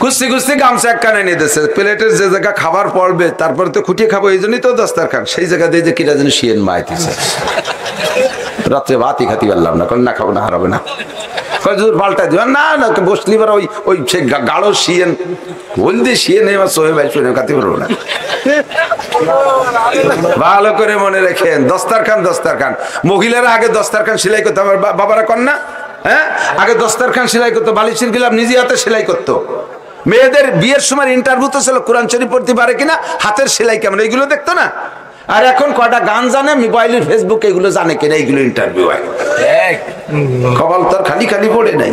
কুস্তি কুস্তি গামছা এক কানে নিয়ে দিচ্ছে, প্লেটের যে জায়গা খাবার পড়বে তারপরে তো খুঁটিয়ে খাবো, এই জন্যই তো দস্তারখান। সেই জায়গা দিয়ে যে কিরা যেন শিয়েন মাইতেছে, রাত্রে ভাতই খাতি পারলাম না, না খাবো না, হারাবে না, পাল্টা দিবেন না না বসলি বার ওই ওই সে গাঢ় শিয়েন বলতে শিয়েন এবার সোহে ভাই শুনে খাতে পারবো না। ভালো করে মনে রেখেন, দস্তারখান দস্তারখান। মহিলারা আগে দস্তারখান সেলাই করতো, আমার বাবারা কন না, হ্যাঁ আগে দস্তারখান সেলাই করতো, বালিশের গিলাপ নিজে হাতে সেলাই করতো। মেয়েদের বিয়ের সময় ইন্টারভিউ তো ছিল কোরআন শরীফ পড়তে পারে কিনা, হাতের সেলাই কেমন, এইগুলো দেখতো না। আর এখন কয়টা গান জানে, মোবাইলের ফেসবুক এগুলো জানে কিনা, এইগুলো ইন্টারভিউ হয়। খবর তোর খালি খালি পড়ে নাই।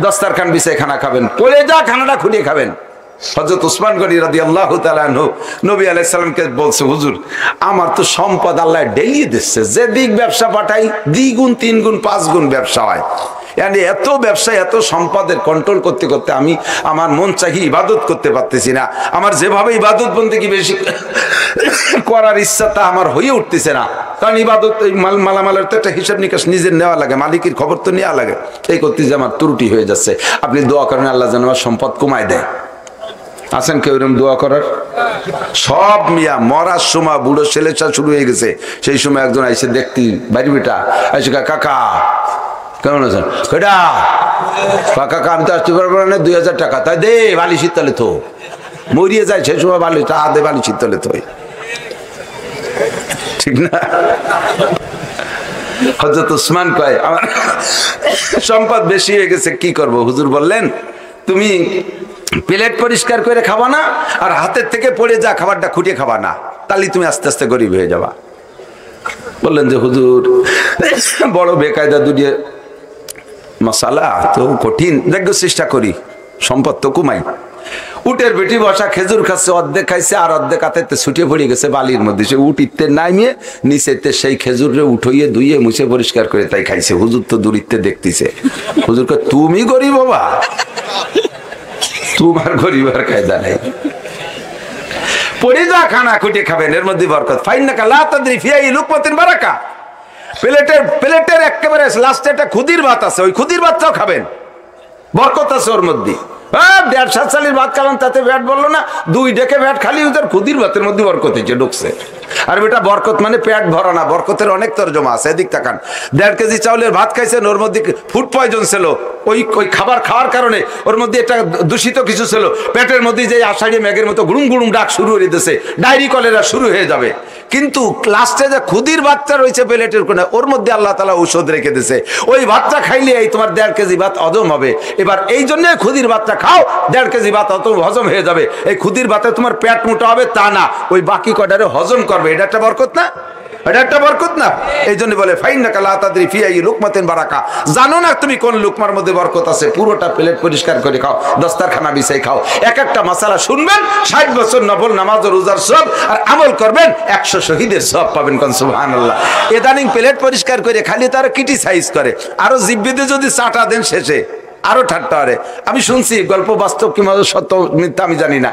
দস্তারখান বিছায় খানা খাবেন, পড়ে যা খানাটা খুঁড়িয়ে খাবেন। হযরত উসমান গনি রাদিয়াল্লাহু তাআলা আনহু নবী আলাইহিস সালামকে বলছে, হুজুর আমার তো সম্পদ আল্লাহ ডেলিয়ে দিচ্ছে, যে দিক ব্যবসা পাঠাই দ্বিগুণ তিনগুণ পাঁচগুণ ব্যবসা হয়। এত ব্যবসা এত সম্পদের কন্ট্রোল করতে করতে আমি আমার মন চাহি ইবাদত করতে পারতেছি না। আমার যেভাবে ইবাদত বন্দেগী বেশি করার ইচ্ছাটা আমার হয়ে উঠতেছে না, কারণ ইবাদত মালামালের তো একটা হিসাব নিকাশ নিজের নেওয়া লাগে, মালিকের খবর তো নেওয়া লাগে। এই করতে যে আমার ত্রুটি হয়ে যাচ্ছে। আপনি দোয়া করেন আল্লাহ যেন আমার সম্পদ কমায় দেয়। আছেন কেউ এরকম দোয়া করার? সব মিয়া মরার সময় বুড়ো ছেলেটা শুরু হয়ে গেছে। সেই সময় একজন আইসে দেখতি বাড়ি বেটা আইসে, কাকা কেমন আছেন? কেডা? কাকা আমি তো আসতে পারবো না, 2000 টাকা। তাই দে বালিশির তলে তো মরিয়ে যায়, সেই সময় বালি টা দে বালিশির তলে তো, ঠিক না? হযরত উসমান কয় আমার সম্পদ বেশি হয়ে গেছে, কি করব? হুজুর বললেন তুমি প্লেট পরিষ্কার করে খাবা না, আর হাতের থেকে পড়ে যা খাবারটা খুঁটিয়ে খাবা না, তাহলে তুমি আস্তে আস্তে গরিব হয়ে যাবা। বললেন যে হুজুর বড় বেকায়দা দুনিয়া মশালা তো কঠিন, দেখো চেষ্টা করি সম্পদ তো কমাই। উটের বেটি বসা খেজুর খাচ্ছে, অর্ধেক খাইছে আর অর্ধেক হাতে ছুটিয়ে পড়ে গেছে বালির মধ্যে। সে উঠ ইতে নামিয়ে নিচেতে সেই খেজুরে উঠইয়ে ধুইয়ে মুছে পরিষ্কার করে তাই খাইছে। হুজুর তো দূরিতে দেখতেছে। হুজুরকে তুমি গরিব বাবা, তোমার গরিবার কায়দা নাই, পড়ে যা খানা খুঁটিয়ে খাবেন, এর মধ্যে বরকত। ফাইন্নাকা লা তাদরি ফি আই লুকমাতিন বারাকা। প্লেটের একেবারে লাস্টে একটা খুদির ভাত আছে, ওই খুদির ভাতটাও খাবেন, বরকত আছে ওর মধ্যে। 1.5 সালের ভাত খালাম তাতে ভ্যাট বললো না, 2 ডেকে ভ্যাট খালি ওদের খুদির ভাতের মধ্যে বরকত হয়েছে ঢুকছে। আর বেটা বরকত মানে পেট ভরা না, বরকতের অনেক তরজমা আছে, এদিক তাকান। 1.5 কেজি চাউলের ভাত খাইছেন, ওর মধ্যে ফুড পয়জন ছিল, ওই খাবার খাওয়ার কারণে ওর মধ্যে একটা দূষিত কিছু ছিল, পেটের মধ্যে যে আষাঢ়ি মেঘের মতো গুড়ুম গুড়ুম ডাক শুরু হয়ে দিতেছে, ডায়রি কলেরা শুরু হয়ে যাবে। কিন্তু লাস্টে যে খুদির ভাতটা রয়েছে প্লেটের কোণে, ওর মধ্যে আল্লাহ তাআলা ঔষধ রেখে দিয়েছে। ওই ভাতটা খাইলে এই তোমার 1.5 কেজি ভাত হজম হবে। এবার এই জন্য খুদির ভাতটা খাও, 1.5 কেজি ভাত হজম হয়ে যাবে। এই খুদির ভাতে তোমার পেট মোটা হবে তা না, ওই বাকি কটারে হজম করবে। এটা একটা বরকত না? এটা একটা বরকত না? এই জন্য বলে ফাইন্নাকা লা তাদরি ফি আই লুকমাতিন বারাকা। জানো না তুমি কোন লুকমার মধ্যে বরকত আছে। পুরোটা প্লেট পরিষ্কার করে খাও, দস্তারখানা বিছাই খাও। এক একটা মাসালা শুনবেন, 60 বছর নফল নামাজ ও রোজার সব, আর আমল করবেন 100 শহীদের সব পাবেন। কোন সুবহানাল্লাহ। এদানিং প্লেট পরিষ্কার করে খালি তার ক্রিটিসাইজ করে, আরো জিব্বিতে যদি চাটা দেন শেষে আরো ঠাট্টা করে। আমি শুনছি গল্প, বাস্তব কি সত্য মিথ্যা আমি জানি না।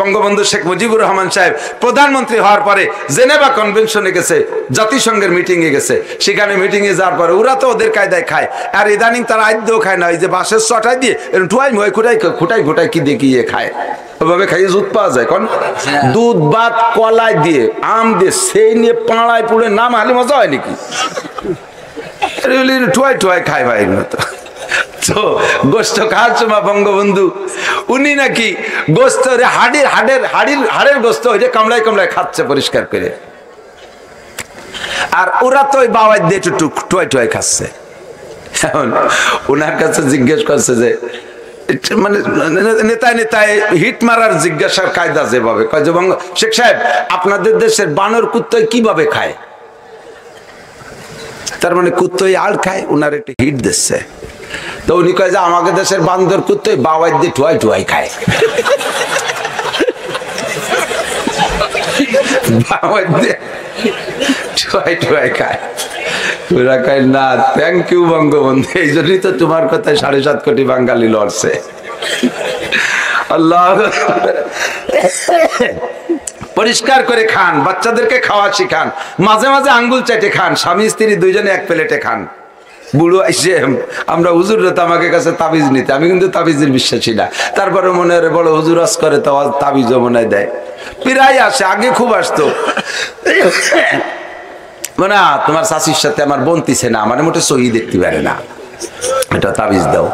বঙ্গবন্ধু শেখ মুজিবুর রহমান সাহেব প্রধানমন্ত্রী হওয়ার পরে জেনেভা কনভেনশনে গেছে, জাতিসংঘের মিটিং এ গেছে। সেখানে মিটিং এ যাওয়ার পরে ওরা তো ওদের কায়দায় খায়, আর ইদানিং তারা আদ্যও খায় না। ওই যে বাঁশের চটাই দিয়ে ঠুয়াই মুয়াই খুঁটাই খুঁটাই কি দিয়ে কি খায়, ওইভাবে খাইয়ে দুধ পাওয়া যায়। কোন দুধ ভাত কলাই দিয়ে আম দিয়ে সেই নিয়ে পাড়ায় পুড়ে নাম হালি মজা হয় নাকি? ঠুয়াই ঠুয়াই খায় ভাই। তো গোস্ত খাওয়ার সময় বঙ্গবন্ধু উনি নাকি গোস্ত হাড়ের গোস্ত ওইটা কামড়ায় কামড়ায় খাচ্ছে পরিষ্কার করে, আর ওরা তো ওই বাওয়াই দিয়ে একটু টুয়াই টুয়াই খাচ্ছে। এখন ওনার কাছে জিজ্ঞেস করছে যে মানে নেতায় হিট মারার জিজ্ঞাসার কায়দা যেভাবে কয় যে শেখ সাহেব আপনাদের দেশের বানর কুত্তই কিভাবে খায়? তার মানে কুত্তই আড় খায়, ওনার একটা হিট দিচ্ছে। তো উনি কয় যে আমাকে দেশের বান্দর কুত্তে বাবাই দিয়ে টুয়াই টুয়াই খায়, বাবাই দিয়ে টুয়াই টুয়াই খায়। ওরা কয় না থ্যাংক ইউ বঙ্গবন্ধু, এই জন্যই তো তোমার কথায় 7.5 কোটি বাঙালি লড়ছে। আল্লাহ, পরিষ্কার করে খান, বাচ্চাদেরকে খাওয়া শিখান, মাঝে মাঝে আঙ্গুল চাটে খান, স্বামী স্ত্রী দুইজনে এক প্লেটে খান। বুড়ো আইসে আমরা হুজুর তো আমাকে কাছে তাবিজ নিতে, আমি কিন্তু তাবিজের বিশ্বাসী না, তারপরে মনে হয় বড় হুজুর আজ করে তো তাবিজও মনে দেয়, প্রায় আসে, আগে খুব আসতো। না তোমার শাশির সাথে আমার বনতিছে না, আমার মোটে সহি দেখতে পারে না, এটা তাবিজ দাও।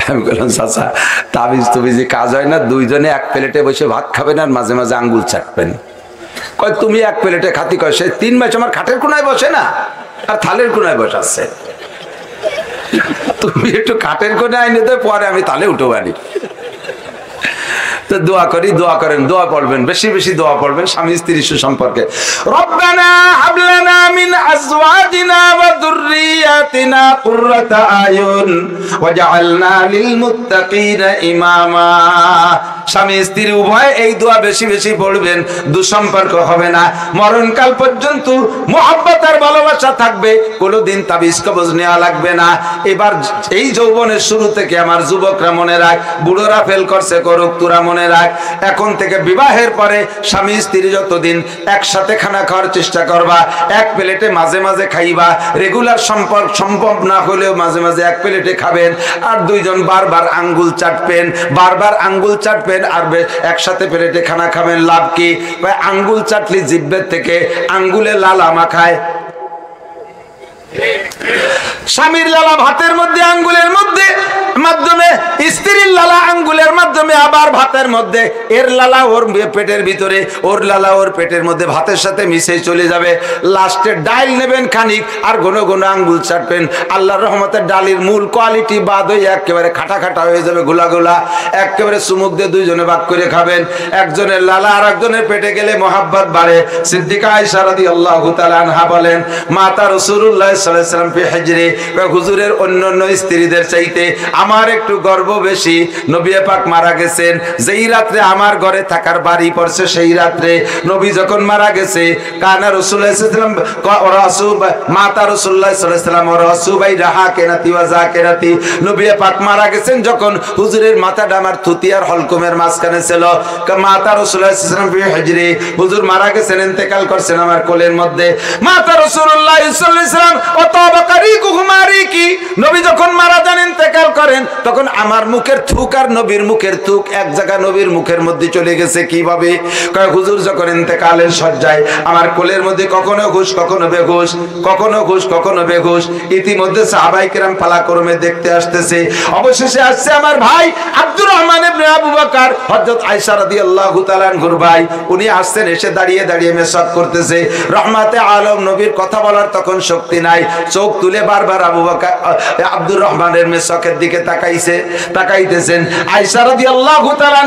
আমি বললাম চাচা তাবিজ তুবিজে কাজ হয় না, দুইজনে এক প্লেটে বসে ভাত খাবেন আর মাঝে মাঝে আঙ্গুল চাটবেন। কয় তুমি এক প্লেটে খাতি, কয় সে 3 মাস আমার খাটের কোনায় বসে না আর থালের কোনায় বসাচ্ছে, তুমি একটু খাটের কোনায় নিতে পরে আমি তালে উঠে পারি। তো দোয়া করি, দোয়া করেন, দোয়া পড়বেন, বেশি বেশি দোয়া পড়বেন স্বামী স্ত্রী সুসম্পর্কে। রব্বানা হাব লানা মিন আজওয়াজিনা ওয়া যুররিয়াতিনা কুররাতা আয়ুন ওয়াজআলনা লিল মুত্তাকিনা ইমামা। স্বামী স্ত্রী উভয় এই দোয়া বেশি বেশি পড়বেন, দুঃসম্পর্ক হবে না, মরণকাল পর্যন্ত মুহাব্বত আর ভালোবাসা থাকবে, কোনোদিন তাবিজ কবজ নেওয়া লাগবে না। এবার এই যৌবনের শুরু থেকে আমার যুবকরা মনে রাখ, বুড়োরা ফেল করছে করুক, তোরা মনে রাখ, এখন থেকে বিবাহের পরে স্বামী স্ত্রী যতদিন একসাথে খানা খাওয়ার চেষ্টা করবা, এক প্লেটে মাঝে মাঝে খাইবা, রেগুলার সম্পর্ক সম্ভব না হলেও মাঝে মাঝে এক প্লেটে খাবেন, আর দুইজন বারবার আঙ্গুল চাটবেন, বারবার আঙ্গুল চাটবেন, আর একসাথে প্লেটে খানা খাবেন। লাভ কি? আঙ্গুল চাটলি জিহ্বার থেকে আঙ্গুলে লালা মাখায়, স্বামীর লালা ভাতের মধ্যে আঙ্গুলের মধ্যে মাধ্যমে, স্ত্রীর লালা আঙ্গুলের মাধ্যমে, আবার ভাতের মধ্যে, এর লালা ওর পেটের ভিতরে, ওর লালা ওর পেটের মধ্যে ভাতের সাথে মিশে চলে যাবে। লাস্টে ডাল নেবেন খানিক আর ঘন ঘন আঙ্গুল চাটবেন, আল্লাহর রহমতের ডালের মূল কোয়ালিটি বাদ হয়ে একেবারে খাটা খাটা হয়ে যাবে, গোলা গোলা, একেবারে চুমুক দিয়ে দুইজনে ভাগ করে খাবেন। একজনের লালা আর একজনের পেটে গেলে মহাব্বত বাড়ে। সিদ্দিকা আয়েশা রাদিয়াল্লাহু তাআলা আনহা বলেন, মাতা রাসূলুল্লাহ সাল্লাল্লাহু আলাইহি ওয়াসাল্লাম ফি হিজরি, হুজুরের অন্যান্য স্ত্রীদের চাইতে আমার একটু গর্ব বেশি। নবী পাক মারা গেছেন যেই রাত্রে আমার ঘরে থাকার বাড়ি পড়ছে, সেই রাত্রে নবী যখন মারা গেছে, কানা রাসূলুল্লাহ সাল্লাল্লাহু আলাইহি ওয়াসাল্লাম মাতা রাসূলুল্লাহ সাল্লাল্লাহু আলাইহি ওয়াসাল্লাম ওয়া রাসূবাই রাহা কেনাতি ওয়া যাকিরাতি, নবী পাক মারা গেছেন যখন হুজুরের মাথাটা আমার থুতি আর হলকমের মাঝখানে ছিল। মাতা রাসূলুল্লাহ সাল্লাল্লাহু আলাইহি ওয়াসাল্লাম ফি হিজরি, হুজুর মারা গেছেন, ইন্তেকাল করছেন আমার কোলের মধ্যে। মাতা রাসূলুল্লাহ সাল্লাল্লাহু আলাইহি ওয়াসাল্লাম ও তাবাকারিকু হুমারিকি, নবী যখন মারা যান ইন্তেকাল করেন, তখন আমার মুখের থুক আর নবীর মুখের থুক এক জায়গা নবীর মুখের মধ্যে চলে গেছে। কিভাবে? কয় হুজুর যখন ইন্তেকালের শয্যায় আমার কোলের মধ্যে কখনো ঘুষ কখনো বেঘুষ, কখনো ঘুষ কখনো বেঘুষ, ইতিমধ্যে সাহাবায়ে কেরাম পালাক্রমে দেখতে আসতেছে। অবশেষে আসছে আমার ভাই আব্দুর রহমান ইবনে আবু বকর, হযরত আয়েশা রাদিয়াল্লাহু তাআলা আনহুর ভাই, উনি আসছেন, এসে দাঁড়িয়ে দাঁড়িয়ে মেসাক করতেছে। রহমাতে আলম নবীর কথা বলার তখন শক্তি নাই, চোখ তুলে বারবার আবু বকর আব্দুর রহমানের মেসাকের দিকে তাকাইতেছেন। আয়েশা রাদিয়াল্লাহু তাআলা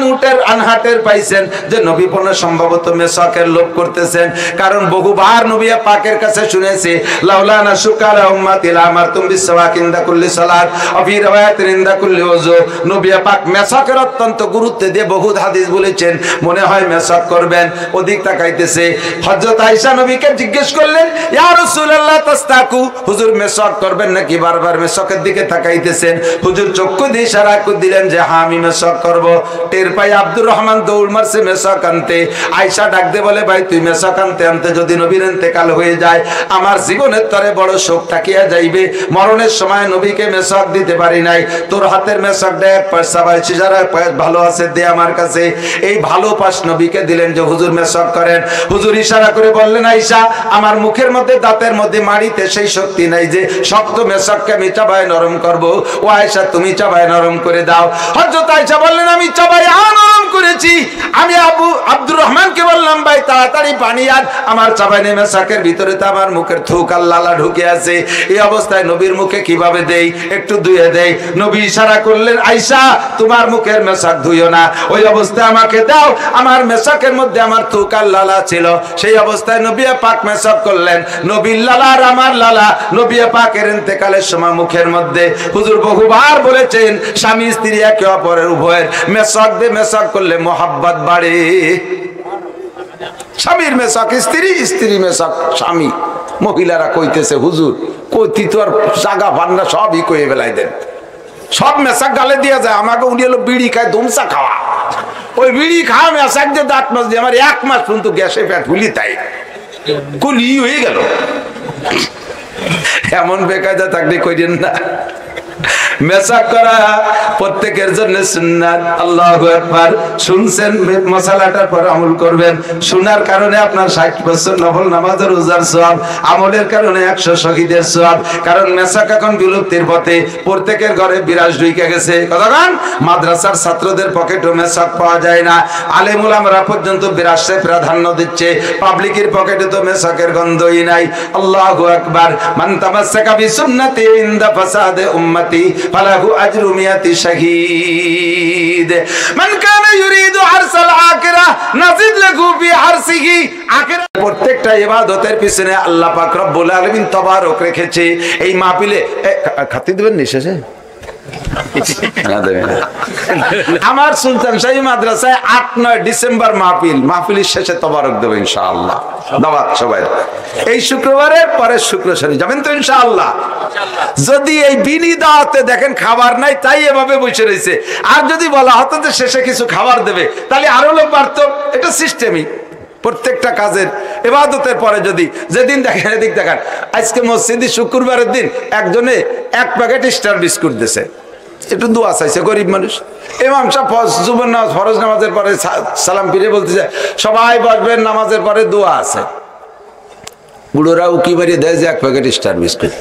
আনহাটের পাইছেন যে নবী পূর্ণ সম্ভবত মেসাকের লোভ করতেছেন, কারণ বহুবার নবী পাকের কাছে শুনেছে, লাউলানা শুকালা উম্মতি লা আমারতুম বিসওয়াক ইনদা কুল্লি সালাত ওয়া ফি riwayatin ইনদা কুল্লি ওযু। নবী পাক মেসাকের অত্যন্ত গুরুত্ব দিয়ে বহুত হাদিস বলেছেন, মনে হয় মেসাক করবেন, ওদিক তাকাইতেছে। হযরত আয়েশা নবীকে জিজ্ঞেস করলেন, ইয়া রাসূলুল্লাহ তাস্তাকু, হুজুর মেসাক করবেন নাকি? বারবার মেসাকের দিকে তাকাইতেছেন। হুজুর চক্ষু দিয়ে ইশারা করে দিলেন যে হ্যাঁ আমি মেসাক করব। টের পাই আব্দুর রহমান দৌড় মারছে মেসাক আনতে। আয়েশা ডাক দে বলে, ভাই তুই মেসাক আনতে আনতে যদি নবীর ইন্তেকাল হয়ে যায়, আমার জীবনের তরে বড় শোক থাকিয়া যাইবে। মরণের সময় নবীকে মেসাক দিতে পারি নাই, তোর হাতের মেসাকটা এক পয়সা পাইছি, যারা ভালো আছে দে আমার কাছে। এই ভালো পাশ নবীকে দিলেন যে হুজুর মেসাক করেন। হুজুর ইশারা করে বললেন, আয়েশা আমার মুখের মধ্যে দাঁতের মধ্যে মাড়িতে সেই শক্তি নাই যে শক্ত মেসাককে আমি চাবায় নরম করব। ও আয়েশা তুমি চাবায় নরম করে দাও। হযরত আয়েশা বললেন, আমি চাবায় নরম করেছি। আমি আব্দুর রহমানকে বললাম ভাই তাড়াতাড়ি পানি আন, আমার চাবাইনে মেসাকের ভিতরে তো আমার মুখের থুক আর লালা ঢুকে আছে, এই অবস্থায় নবীর মুখে কিভাবে দেই, একটু ধুয়ে দেই। নবী ইশারা করলেন আয়েশা তোমার মুখের মেসাক ধুইও না, ওই অবস্থায় আমাকে দাও। আমার মেসাকের মধ্যে আমার থুক আর লালা ছিল, সেই অবস্থায় নবী পাক মেসাক করলেন। নবীর লালা আর আমার লালা নবী পাকের ইন্তেকালের সময় মুখের মধ্যে। হুজুর বহুবার বলেছেন স্বামী স্ত্রী একে অপরের উভয়ের মেসাক দিয়ে মেসাক করলে মোহাব্বত বাড়ে। স্বামীর মেসাক স্ত্রী, স্ত্রী মেসাক স্বামী। মহিলারা কইতেছে হুজুর কইতি তো আর জাগা ভান্ডা সবই কয়ে বেলাই দেন, সব মেসাক গালে দিয়া যায়। আমাকে উনি হলো বিড়ি খায় ধুমসা খাওয়া, ওই বিড়ি খাওয়া মেসাক দিয়ে দাঁত মাছ দিয়ে আমার 1 মাস পর্যন্ত গ্যাসে পেট ফুলি তাই কুলি হয়ে গেল। এমন বেকায়দা থাকলে কইরেন না। মেসাক করা প্রত্যেকের জন্য সুন্নাত। আল্লাহু আকবার। শুনছেন মশালাটার পর আমল করবেন। শোনার কারণে আপনার 60 বছর নফল নামাজের রোজার সওয়াব, আমলের কারণে 100 শহীদের সওয়াব। কারণ মেসাক এখন বিলুপ্তির পথে, প্রত্যেকের ঘরে বিরাজ ঢুকে গেছে। কতক্ষণ মাদ্রাসার ছাত্রদের পকেটে মেসাক পাওয়া যায় না, আলেম উলামারা পর্যন্ত বিরাজে প্রাধান্য দিচ্ছে, পাবলিকের পকেটে তো মেসাকের গন্ধই নাই। আল্লাহু আকবার। মান তামাসসাকা বিসুন্নতি ইনদা ফাসাদে উম্মতি ফালাহু আজরু মিয়াতি শাহীদ। মান কানা ইউরিদু আরসাল আখিরাহ নাজিদ লাহু ফি আরসিহি। আখিরাত প্রত্যেকটা ইবাদতের পিছনে আল্লাহ পাক রব্বুল আলামিন তবারক রেখেছে। এই মাহফিলে খাতি দিবেন নি শেষে? আমার সুলতান শাহী মাদ্রাসায় 8-9 ডিসেম্বর মাহফিলের শেষে তবারক দেব ইনশাআল্লাহ। দাওয়াত সবাই এই শুক্রবারের পরে শুক্র শনি যাবেন তো ইনশাআল্লাহ। যদি এই বিনি দাওয়াতে দেখেন খাবার নাই তাই এভাবে বসে রয়েছে, আর যদি বলা হতো যে শেষে কিছু খাবার দেবে তাহলে আরো লোক বাড়তো। এটা সিস্টেমই প্রত্যেকটা কাজের ইবাদতের পরে। যদি যেদিন দেখেন এদিক দেখেন, আজকে মসজিদে শুক্রবারের দিন একজনে 1 প্যাকেট স্টার বিস্কুট দিয়েছে, একটু দোয়া চাইছে, গরিব মানুষ। ইমাম সাহেব জুমার নামাজ ফরজ নামাজের পরে সালাম ফিরে বলতেছে সবাই বসবেন, নামাজের পরে দোয়া আছে। বুড়োরা উকি বাড়িয়ে দেয় যে 1 প্যাকেট স্টার বিস্কুট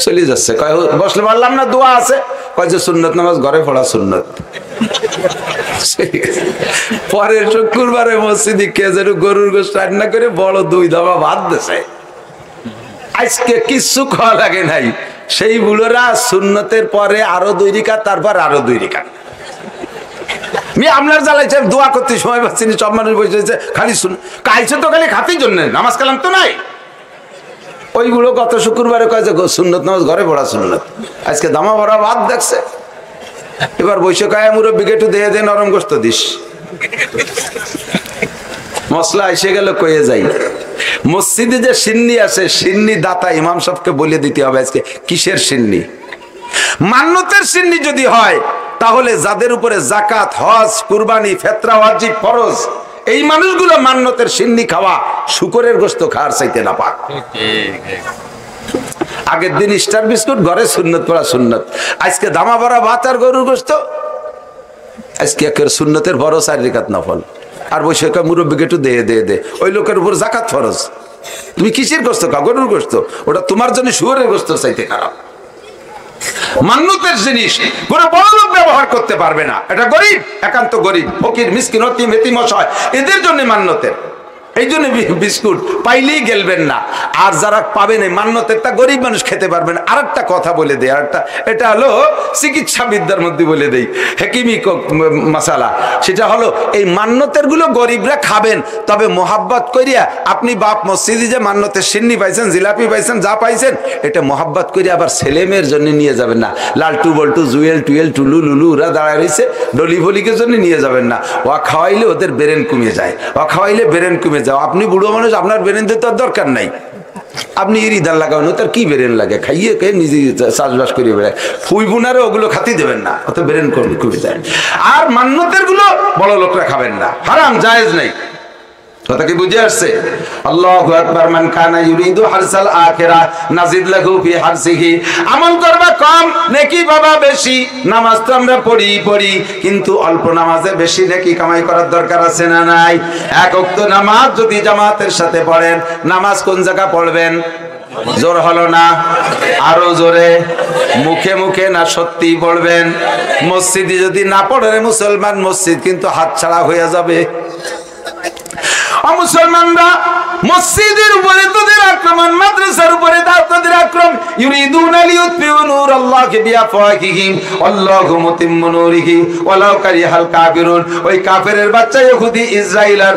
চলে যাচ্ছে। কয় বসলে পারলাম না, দোয়া আছে। কয় যে সুন্নত নামাজ ঘরে পড়া সুন্নত। পরের শুক্রবারে মসজিদে কে যেন গরুর গোশত রান্না করে বড় 2 দফা ভাত দিছে। আজকে কিছু খাওয়া লাগে নাই, সেই বুড়োরা সুন্নতের পরে আরো 2 রাকাত, তারপর আরো 2 রাকাত। আপনার জ্বালাইছে দোয়া করতে সময় পাচ্ছি না, সব মানুষ বসে খালি কাইছে তো খালি খাতির জন্য, নামাজ কালাম তো নাই। ওইগুলো গত শুক্রবারে কয় যে সুন্নত নামাজ ঘরে পড়া সুন্নত, আজকে দামা ভরা ভাত দেখছে। এবার বৈশাখ আয় মুরব্বীকে একটু দিয়ে দে, নরম গোশত দিস। মশলা এসে গেল কয়ে যাই। মসজিদে যে সিন্নি আছে, সিন্নি দাতা ইমাম সাহেবকে বলে দিতে হবে আজকে কিসের সিন্নি। মান্নতের সিন্নি যদি হয় তাহলে যাদের উপরে যাকাত, হজ, কুরবানি, ফিতরা ওয়াজিব ফরজ, এই মানুষগুলো মান্নতের সিন্নি খাওয়া শুকরের গোশত খাওয়ার চাইতে না পাক। আগের দিন স্টার বিস্কুট, ঘরে সুন্নত পড়া সুন্নত। আজকে দামা ভরা ভাত আর গরুর গোশত। আজকে একের সুন্নতের বড় 4 রাকাত নফল। আর বসে মুরব্বীকে একটু দে দে দে, ওই লোকের উপর যাকাত ফরজ। তুমি কিসের গোশত খাও? গরুর গোশত। ওটা তোমার জন্য শুয়োরের গোশত চাইতে খারাপ। মান্নতের জিনিস কোন বড় লোক ব্যবহার করতে পারবে না, এটা গরিব, একান্ত গরিব, ফকির, মিসকিন, অতিম, এতিম, অসহায়, এদের জন্য মান্নতের। এই জন্য বিস্কুট পাইলেই গেলবেন না। আর যারা পাবেন এই মান্নতেরটা গরিব মানুষ খেতে পারবেন। আর একটা কথা বলে দেয়, আরেকটা, এটা হলো চিকিৎসা বিদ্যার মধ্যে বলে দেই, হেকিমি মশালা। সেটা হলো এই মান্নতের গুলো গরিবরা খাবেন, তবে মোহাব্বত করিয়া আপনি বাপ মসজিদে যে মান্নতের সিন্নি পাইছেন, জিলাপি পাইছেন, যা পাইছেন, এটা মোহাব্বত করিয়া আবার ছেলে মেয়ের জন্য নিয়ে যাবেন না। লালটু বল্টু, জুয়েল টুয়েল, টুলু লুলু ওরা দাঁড়ায় রয়েছে, ডলি ফলিকের জন্য নিয়ে যাবেন না। ও খাওয়াইলে ওদের ব্রেন কমে যায়, ও খাওয়াইলে ব্রেন কমে যায়। আপনি বুড়ো মানুষ, আপনার ব্রেন দিতে দরকার নাই। আপনি ইরিদার লাগানো, তার কি ব্রেন লাগে? খাইয়ে খেয়ে নিজে চাষবাস করিয়ে বেড়ায়। ফুই বুনারে ওগুলো খাতি দেবেন না, অত ব্রেন কমে যায়। আর মান্নতের গুলো বড় লোকরা খাবেন না, হারাম, জায়েজ নাই। কথা কি বুঝে আসছে? আল্লাহু আকবার। মান কানা ইউরিদু হারসাল আখিরাহ নাজিদ লাহু ফি হারসিহি। আমল করবা কম, নেকি পাবা বেশি। নামাজ তো আমরা পড়ি, কিন্তু অল্প নামাজে বেশি নেকি কামাই করার দরকার আছে না নাই? 1 ওয়াক্ত নামাজ যদি জামাতের সাথে পড়েন, নামাজ কোন জায়গা পড়বেন? জোর হলো না, আরো জোরে, মুখে মুখে না সত্যি পড়বেন। মসজিদে যদি না পড়ে মুসলমান, মসজিদ কিন্তু হাতছাড়া হয়ে যাবে। মুসলমানরা মসজিদের উপরে তোদের আক্রমণ, মাদ্রাসার উপরে তোদের আক্রমণ। ইউরিদুনা লিইউতফিউ নূরাল্লাহি বিআফওয়াহিহিম আল্লাহু মুতিম্মু নূরিহি ওয়ালাউ কারিহাল কাফিরুন। ওই কাফেরের বাচ্চা ইহুদি, ইসরায়েল আর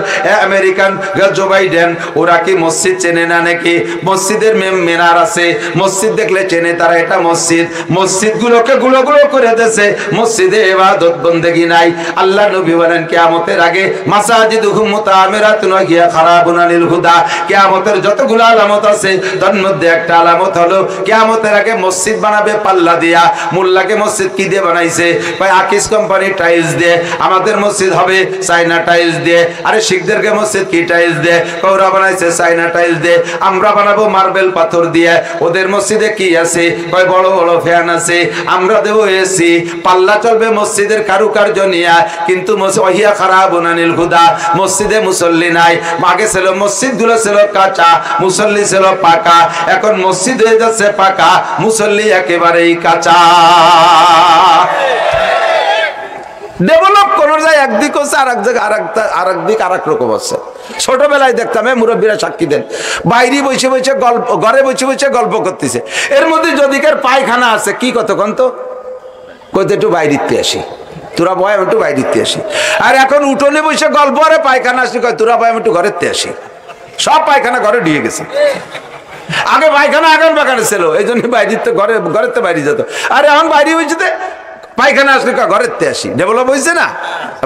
আমেরিকান জো বাইডেন, ওরা কি মসজিদ চেনে না নাকি? মসজিদের মিনার আছে, মসজিদ দেখলে চেনে তারা, এটা মসজিদ। মসজিদগুলোকে গুলো গুলো করে দেছে, মসজিদে ইবাদত বন্দেগি নাই। আল্লাহ নবী বলেন কিয়ামতের আগে মাসাজিদুহুম মুতাআমিরাতুন ওয়া হিয়া খারাবুন আনিল হুদা। কিয়ামতের যতগুলো আলামত আছে তার মধ্যে একটা আলামত হলো কিয়ামতের আগে মসজিদ বানাবে পাল্লা দিয়া। মোল্লাকে মসজিদ কি দিয়ে বানাইছে? ভাই আকিস কোম্পানি টাইলস দিয়ে। আমাদের মসজিদ হবে চাইনা টাইলস দিয়ে। আরে শিখদেরকে মসজিদ কি টাইলস দিয়ে? ওরা বানাইছে চাইনা টাইলস দিয়ে। আমরা বানাবো মার্বেল পাথর দিয়ে। ওদের মসজিদে কি আছে? ভাই বড় বড় ফ্যান আছে, আমরা দেবো এসি। পাল্লা চলবে মসজিদের কারুকার্য নিয়ে, কিন্তু ওয়াহিয়া খারাবুন আনিল হুদা, মসজিদে মুসল্লি নাই। আগে ছিল মসজিদ গুলো ছিল কাঁচা, মুসল্লি ছিল পাকা। এখন মসজিদ হয়ে যাচ্ছে পাকা, মুসল্লি একেবারেই কাঁচা। ডেভেলপ করা যায়, একদিক হচ্ছে আর এক জায়গায় আর একদিক আর এক রকম হচ্ছে। ছোটবেলায় দেখতাম, মুরব্বীরা সাক্ষী দেন, বাইরে বসে বসে গল্প, ঘরে বসে বসে গল্প করতেছে। এর মধ্যে যদিকের পায়খানা আছে, কি কতক্ষণ তো কইতে একটু বাইরে আসি, তোরা বয় আমি একটু বাইরে আসি। আর এখন উঠোনে বসে গল্প, আরে পায়খানা আসি, কয় তোরা বয় আমি একটু ঘরেতে আসি। সব পায়খানা ঘরে ঢুকে গেছে। আগে পায়খানা আগান বাগানে ছিল, এই জন্য বাইরে ঘরের তো বাইরে যেত। আরে এখন বাইরে হয়েছে পায়খানা আসলে ঘরেতে আসি। ডেভেলপ হয়েছে না,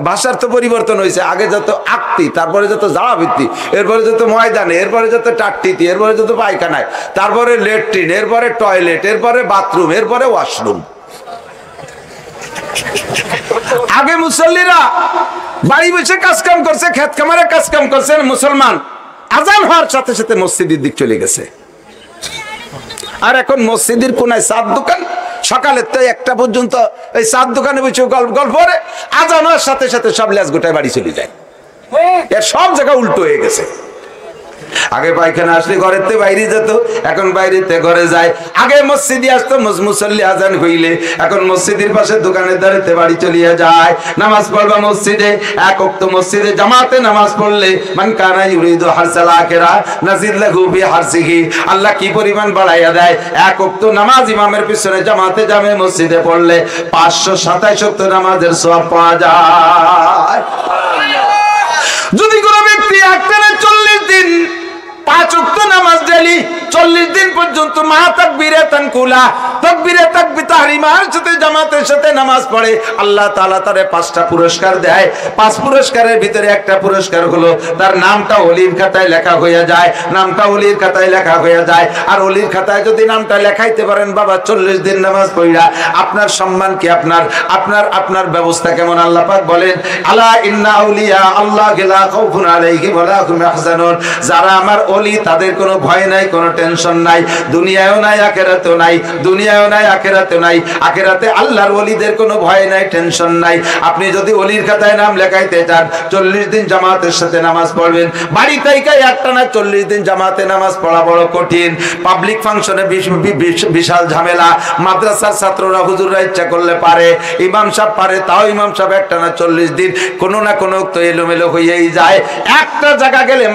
ভাষার তো পরিবর্তন হয়েছে। আগে যত আকতি, তারপরে যত জামা ভিত্তি, এরপরে যত ময়দানে, এরপরে যত টাট্টিতি, এরপরে যত পায়খানায়, তারপরে লেট্রিন, এরপরে টয়লেট, এরপরে বাথরুম, এরপরে ওয়াশরুম। আগে মুসল্লিরা বাড়ি বসে কাজ কাম করছে, খেত খামারে কাজ কাম করছে। মুসলমান আজান হওয়ার সাথে সাথে মসজিদের দিক চলে গেছে। আর এখন মসজিদের কোনায় চার দোকান, সকালের তো 1টা পর্যন্ত এই চার দোকানে বসে গল্প করে, আজান হওয়ার সাথে সাথে সব লেজ গোটায় বাড়ি চলে যায়। এর সব জায়গা উল্টো হয়ে গেছে। আগে পায়খানা আসলে ঘরেতে বাইরে যেত, এখন বাইরেতে ঘরে যায়। আগে মসজিদে আসতো মুসল্লি আজান হইলে, এখন মসজিদের পাশে দোকানের ধারেতে বাড়ি চলিয়া যায়। নামাজ পড়বা মসজিদে, এক ওয়াক্ত মসজিদে জামাতে নামাজ পড়লে মান কানা ইউরিদু হারসাল আখিরা নাজিদ লাহু বি হারসিহি, আল্লাহ কি পরিমাণ বাড়াইয়া দেয়। এক ওয়াক্ত নামাজ ইমামের পিছনে জামাতে জামে মসজিদে পড়লে 527 নামাজের সওয়াব পাওয়া যায়। যদি কোনো ব্যক্তি একটানা 40 দিন 5 ওয়াক্ত নামাজ ডেলি 40 দিন পর্যন্ত মা তাকবীরে তানকুলা, তাকবীরে তাকবীর তাহরিমার সাথে জামাতের সাথে নামাজ পড়ে, আল্লাহ তাআলা তারে 5টা পুরস্কার দেয়। 5 পুরস্কারের ভিতরে একটা পুরস্কার হলো তার নামটা ওলির খাতায় লেখা হয়ে যায়। নামটা ওলির খাতায় লেখা হয়ে যায়। আর ওলির খাতায় যদি নামটা লেখাইতে পারেন বাবা 40 দিন নামাজ পড়া, আপনার সম্মান কি, আপনার ব্যবস্থা কেমন? আল্লাহ পাক বলেন আলা ইন্না আউলিয়া আল্লাহ লা খাউফুন আলাইহিম ওয়া লা হুম ইয়াহজানুন, যারা আমার ওলি তাদের কোনো ভয় নাই, কোনো টেনশন নাই, দুনিয়ায়ও নাই আখিরাতেও নাই, দুনিয়ায়ও নাই আখিরাতেও নাই। আখিরাতে আল্লাহর ওলিদের কোনো ভয় নাই, টেনশন নাই। আপনি যদি ওলির খাতায় নাম লেখাইতে চান 40 দিন জামাতের সাথে নামাজ পড়বেন। বাড়ি থেকে একটানা 40 দিন জামাতে নামাজ পড়া বড় কঠিন। পাবলিক ফাংশনে বিশাল ঝামেলা। মাদ্রাসার ছাত্ররা হুজুররা ইচ্ছা করলে পারে, ইমাম সাহেব পারে, তাও ইমাম সাহেব একটানা 40 দিন কোনো না কোনো তো এলোমেলো হয়েই যায়। একটা জায়গা গেলে